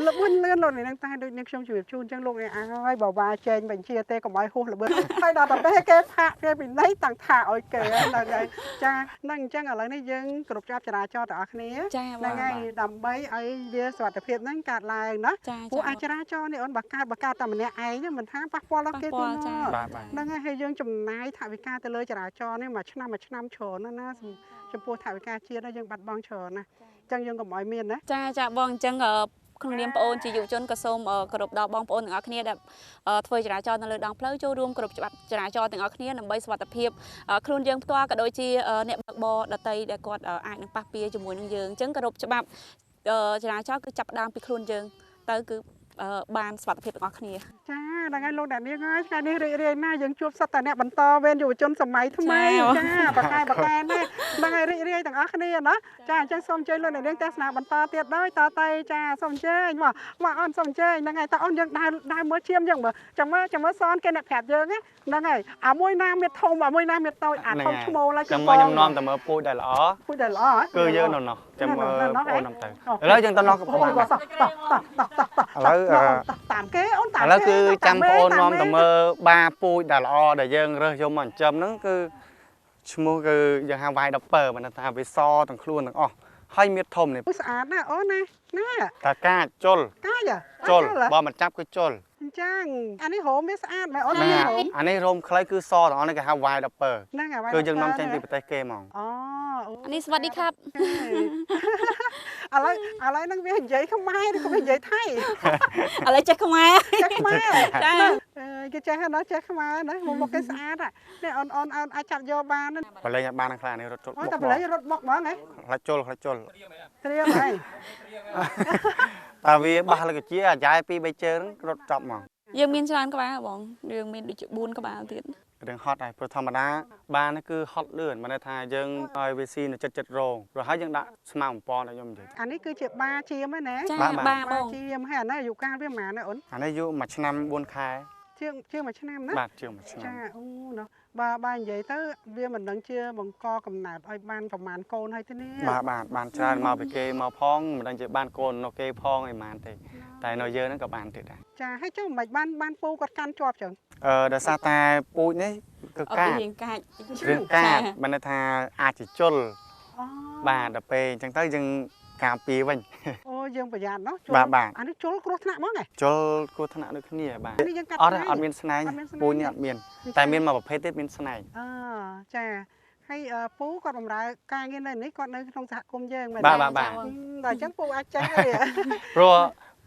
លបឿនលឿនលោកនេះនឹងតែដូចនេះខ្ញុំជម្រាបជូនអញ្ចឹងលោកនេះឲ្យបើវាចេញបញ្ជាទេកុំឲ្យហួសលបឿនហើយដល់ទៅពេលគេផាកគេពីណៃតាំងថាឲ្យគេហ្នឹងហើយចាហ្នឹងអញ្ចឹងឥឡូវនេះយើងគ្រប់ច្បាប់ចរាចរណ៍ទាំងអស់គ្នាហ្នឹងហើយដើម្បីឲ្យវាសុវត្ថិភាពហ្នឹងកើតឡើងណាពួកអាចចរាចរណ៍នេះអូនបើកើតតែម្នាក់ឯងមិនថាប៉ះពាល់ដល់គេទេហ្នឹងហើយយើងចំណាយថវិកាទៅលើចរាចរណ៍នេះមួយឆ្នាំច្រើនណាស់ចំពោះថវិកាជាតិយើងបាត់បង់ច្រើនណាស់អញ្ចឹងយើងកុំឲ្យមានណា ចាបងអញ្ចឹងក្នុងនាមបងអូនជាយុវជនក៏សូមគោរពដល់បងប្អូនទាំងអស់គ្នាដែលធ្វើចរាចរណ៍នៅលើដងផ្លូវចូលរួមគោរពច្បាប់ចរាចរណ៍ទាំងអស់គ្នាដើម្បីសុវត្ថិភាពខ្លួនយើងផ្ទាល់ក៏ដូចជាអ្នកបើកបរដទៃដែលគាត់អាចនឹងប៉ះពាល់ជាមួយនឹងយើងអញ្ចឹងគោរពច្បាប់ចរាចរណ៍គឺចាប់ផ្ដើមពីខ្លួនយើងទៅគឺបានសុវត្ថិភាពទាំងអស់គ្នា ចាដល់ថ្ងៃលោកអ្នកនាងហើយថ្ងៃនេះរីករាយណាស់យើងជួបសត្វតែអ្នកបន្តវេនយុវជនសម័យថ្មីចាបកកែនេះដល់ថ្ងៃរីករាយទាំងអស់គ្នាណាចាអញ្ចឹងសូមអញ្ជើញលោកអ្នកនាងទស្សនាបន្តទៀតដោយតតៃចាសូមអញ្ជើញមកអូនសូមអញ្ជើញហ្នឹងហើយតើអូនយើងដើរមើលឈាមយើងមើលចាំមើលសនគេអ្នកប្រាប់យើងហ្នឹងហើយអាមួយណាមានធំអាមួយណាមានតូចអាធំឈ្មោលហើយគឺបងខ្ញុំនាំតែមើលពូជដែលល្អគឺយើងនៅនោះចាំមើលអូននាំទៅឥឡូវយើងទៅនោះក៏បានឥឡូវតាមគេអូនតាមឥឡូវគឺចាំបងអូននាំទៅមើលបាពូជដែលល្អដែលយើងរើសយកមកចិញ្ចឹមហ្នឹងគឺឈ្មោះគឺយើងហៅវាយដល់ពើមិនថាវាសទាំងខ្លួនទាំងអស់ហើយមានធំនេះស្អាតណាស់អូនណាតាកាជុលបើមិនចាប់គឺជុលអញ្ចឹងអានេះរោមវាស្អាតមែនអូនអានេះរោមខ្លីគឺសទាំងអស់នេះគេហៅវាយដល់ពើហ្នឹងគឺយើងនាំចេញពីប្រទេសគេហ្មងអូ នេះស្វាស្តីครับ ឥឡូវហ្នឹងវានិយាយខ្មែរឬក៏វានិយាយថៃ ឥឡូវចេះខ្មែរ ចេះខ្មែរ ចា គេចេះណាចេះខ្មែរណាមកគេស្អាតនេះអូនអាចចាប់យកបានណាបលែងបានខ្លាំងនេះរត់បុកតែបលែងរត់បុកហ្មងហ៎ខ្លាចជុលត្រៀមហើយតែវាបះលកជាអាយ៉ែ2 3ជើងរត់ចប់ហ្មង យើងមានច្រើនក្បាលបងយើងមានដូចជា4ក្បាលទៀត រឿងហត់ហើយព្រោះធម្មតាបានគឺហត់លឿនមិនន័យថាយើងឲ្យវាស៊ីនៅចិត្តរងព្រោះហើយយើងដាក់ស្មៅបំពន់ឲ្យខ្ញុំនិយាយអានេះគឺជាបាជាមហ្នឹងណាបាជាមហើយអានេះអាយុកាលវាប្រហែលណាអូនអានេះអាយុ1ឆ្នាំ4ខែជាង1ឆ្នាំណាបាទជាង1ឆ្នាំចាអូណោះបាទនិយាយទៅវាមិនដឹងជាបង្កកំណើតឲ្យបានប្រហែលកូនហើយទេនេះបានច្រើនមកពីគេមកផងមិនដឹងជាបានកូននៅគេផងអីប៉ុន្មានទេតែនៅយើងហ្នឹងក៏បានទៀតដែរចាហើយចុះមិនបានពូគាត់កាន់ជាប់ចឹងដោយសារតែពូជនេះគឺកាចមិនន័យថាអាចជុលបាទដល់ពេលអញ្ចឹងទៅយើងការពារវិញអូយើងប្រយ័ត្នណោះជុលអានេះជុលគ្រោះថ្នាក់ហ្មងហ៎ជុលគ្រោះថ្នាក់ដូចគ្នាបាទអត់មានស្នែងពូជនេះអត់មានតែមានមួយប្រភេទទៀតមានស្នែងចាហើយពូគាត់បម្រើការងារនៅនេះគាត់នៅក្នុងសហគមន៍យើងមែនទេបាទតែអញ្ចឹងពូអាចចេះទេព្រោះ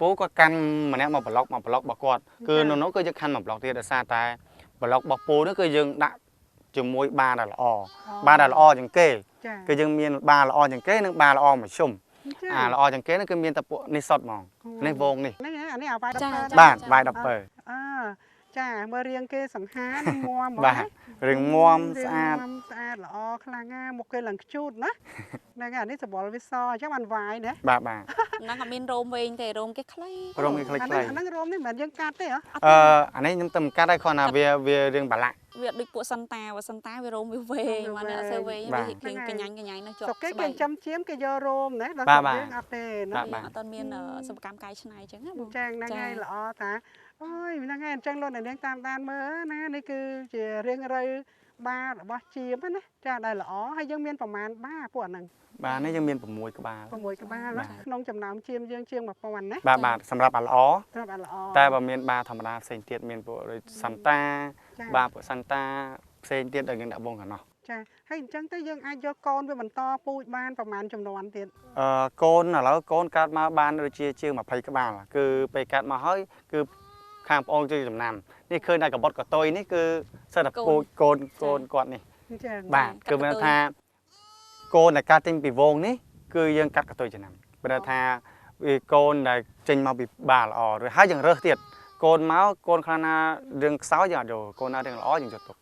ពូគាត់កាន់ម្នាក់មកប្លុករបស់គាត់គឺនៅនោះគឺយើងខាន់មកប្លុកទៀតដោយសារតែប្លុករបស់ពូនោះគឺយើងដាក់ជាមួយបាដែលល្អជាងគេគឺយើងមានបាល្អជាងគេនិងបាល្អមួយជុំ ល្អជាងគេគឺមានតែពួកនេះសុតហ្មងនេះវងនេះ នេះអានេះអាវាយ10 បាទវាយ10 ចាមើលរៀងគេសង្ហានឹងមួម បាទរៀងមួមស្អាត ស្អាតល្អខ្លាំងណាមុខគេឡើងខ្ជូតណាហ្នឹងអានេះសបល់វាសអញ្ចឹងបានវាយណា បាទ ហ្នឹងអត់មានរោមវែងទេរោមគេខ្លី រោមគេខ្លី អាហ្នឹងរោមនេះមិនមែនយើងកាត់ទេហ៎ អានេះខ្ញុំតែមិនកាត់ឲ្យគ្រាន់តែវារៀងបាឡាក់ វាដូចពួកសិនតាវារោមវាវែងមកអ្នកអត់សូវវែងវាកញ្ញាញនៅជាប់ គេចាំជៀមគេយករោមណាដល់យើងអត់ទេណា អត់មានសិប្បកម្មកែច្នៃអញ្ចឹងណាបង ចាហ្នឹងហើយល្អតាអូយហ្នឹងហើយអញ្ចឹងលោកអ្នកនាងតាមដានមើលណានេះគឺជារឿងរ៉ាវបារបស់ជៀមណាចាដែលល្អហើយយើងមានប្រមាណបាពួកហ្នឹង បាទនេះយើងមាន6ក្បាល 6ក្បាលក្នុងចំណោមជៀមយើងជាង 1000 ណា បាទសម្រាប់អាល្អ សម្រាប់អាល្អ តែបើមានបាធម្មតាផ្សេងទៀតមានពួកដូចសាន់តាបាពួកសាន់តាផ្សេងទៀតដែលយើងដាក់វងកណ្ដោះ ចាហើយអញ្ចឹងទៅយើងអាចយកកូនវាបន្តពូជបានប្រមាណចំនួនទៀត កូនឥឡូវកូនកាត់មកបានដូចជា20ក្បាលគឺពេលកាត់មកហើយគឺខាងប្អូនជួយចំណាំនេះឃើញតែកបុតកតុយនេះគឺសិតតែពូជកូនគាត់នេះ ចា បាទគឺមានថាកូនដែលកាត់ចេញពីវងនេះគឺយើងកាត់កតុយចំណាំព្រោះថាវាកូនដែលចេញមកពីបាល្អឬហើយយើងរើសទៀតកូនមកកូនខ្លះណារឿងខ្សោយយើងអត់យកកូនណារឿងល្អយើងយកទុក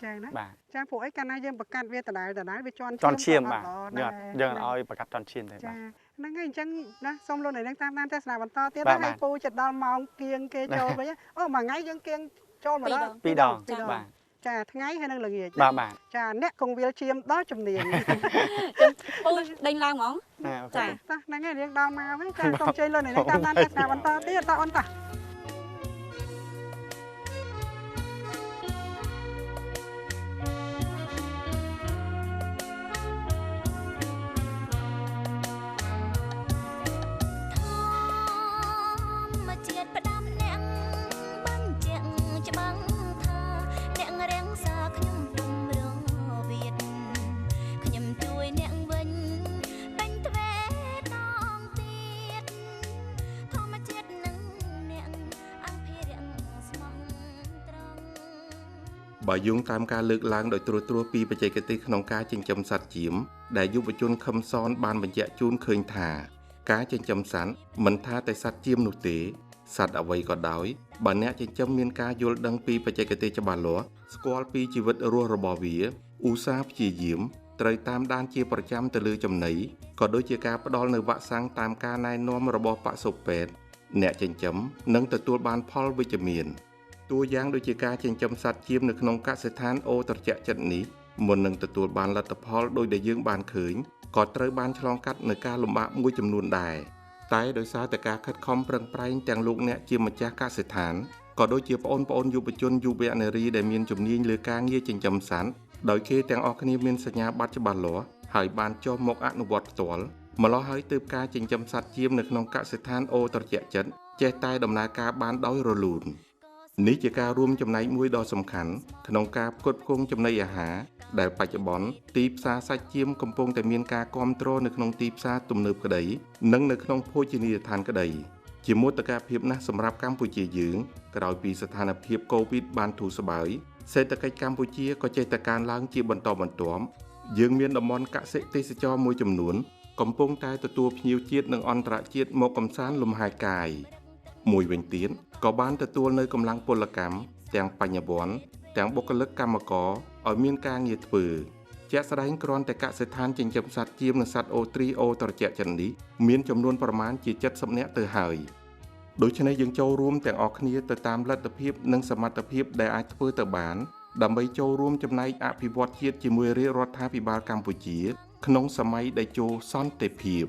ចាណា បាទ ចាពួកអីកាលណាយើងបង្កាត់វាដដែលវាជន់ ជន់ឈាមបាទយើងឲ្យបង្កាត់ជន់ឈាមទេបាទ ចាហ្នឹងហើយអញ្ចឹងណាសូមលោកអ្នកនាងតាមដានទស្សនាបន្តទៀត បាទ ហើយពូចិត្តដល់ម៉ោងគៀងគេចូលវិញអូមួយថ្ងៃយើងគៀងចូលម្ដង 2 ដងបាទ ចាថ្ងៃហើយនឹងល្ងាច បាទ ចាអ្នកកងវិលឈាមដល់ជំនាញ ពូដេញឡើងហ្មង ចាហ្នឹងហើយរៀងដល់មកហើយចាសូមជ័យលោកអ្នកនាងតាមដានទស្សនាបន្តទៀតតើអូនតា បើយោងតាមការលើកឡើងដោយត្រួសត្រាសពីបច្ចេកទេសក្នុងការចិញ្ចឹមសត្វចៀមដែលយុវជនខឹមសនបានបញ្ជាក់ជូនឃើញថាការចិញ្ចឹមសត្វមិនថាតែសត្វចៀមនោះទេសត្វអ្វីក៏ដោយបើអ្នកចិញ្ចឹមមានការយល់ដឹងពីបច្ចេកទេសច្បាស់លាស់ស្គាល់ពីជីវិតរស់របស់វាឧស្សាហ៍ព្យាយាមត្រូវតាមដានជាប្រចាំទៅលើចំណីក៏ដូចជាការផ្ដល់នូវវ៉ាក់សាំងតាមការណែនាំរបស់បសុពេទ្យអ្នកចិញ្ចឹមនឹងទទួលបានផលវិជ្ជមានតួយ៉ាងដូចជាការចិញ្ចឹមសត្វចៀមនៅក្នុងកសិដ្ឋានអូត្រជាក់ចិត្តនេះមុននឹងទទួលបានលទ្ធផលដោយដែលយើងបានឃើញក៏ត្រូវបានឆ្លងកាត់នូវការលំបាកមួយចំនួនដែរតែដោយសារតែការខិតខំប្រឹងប្រែងទាំងលោកអ្នកជាម្ចាស់កសិដ្ឋានក៏ដូចជាបងប្អូនយុវជនយុវនារីដែលមានជំនាញលើការងារចិញ្ចឹមសត្វដោយគេទាំងអស់គ្នាមានសញ្ញាបត្រច្បាស់លាស់ហើយបានចុះមកអនុវត្តផ្ទាល់ម្ល៉េះហើយទើបការចិញ្ចឹមសត្វចៀមនៅក្នុងកសិដ្ឋានអូត្រជាក់ចិត្តចេះតែដំណើរការបានដោយរលូននេះជាការរួមចំណែកមួយដ៏សំខាន់ក្នុងការផ្គត់ផ្គង់ចំណីអាហារដែលបច្ចុប្បន្នទីផ្សារសាច់ចៀមកំពុងតែមានការគាំទ្រនៅក្នុងទីផ្សារទំនើបក្តីនិងនៅក្នុងភោជនីយដ្ឋានក្តីជាមោទកភាពណាស់សម្រាប់កម្ពុជាយើងក្រោយពីស្ថានភាពកូវីដបានធូរស្បើយសេដ្ឋកិច្ចកម្ពុជាក៏ចេះតែកើនឡើងជាបន្តបន្ទាប់យើងមានតំបន់កសិទេសចរមួយចំនួនកំពុងតែទទួលភ្ញៀវជាតិនិងអន្តរជាតិមកកម្សាន្តលំហែកាយមួយវិញទៀតក៏បានទទួលនៅកម្លាំងពលកម្មទាំងបញ្ញវន្តទាំងបុគ្គលិកកម្មករឲ្យមានការងារធ្វើជាក់ស្ដែងគ្រាន់តែកសិដ្ឋានចិញ្ចឹមសត្វចៀមនិងសត្វអូទ្រីអូត្រជាក់ចិននេះមានចំនួនប្រមាណជា70នាក់ទៅហើយដូច្នេះយើងចូលរួមទាំងអស់គ្នាទៅតាមលទ្ធភាពនិងសមត្ថភាពដែលអាចធ្វើទៅបានដើម្បីចូលរួមចំណែកអភិវឌ្ឍជាតិជាមួយរាជរដ្ឋាភិបាលកម្ពុជាក្នុងសម័យដែលចូលសន្តិភាព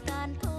การพู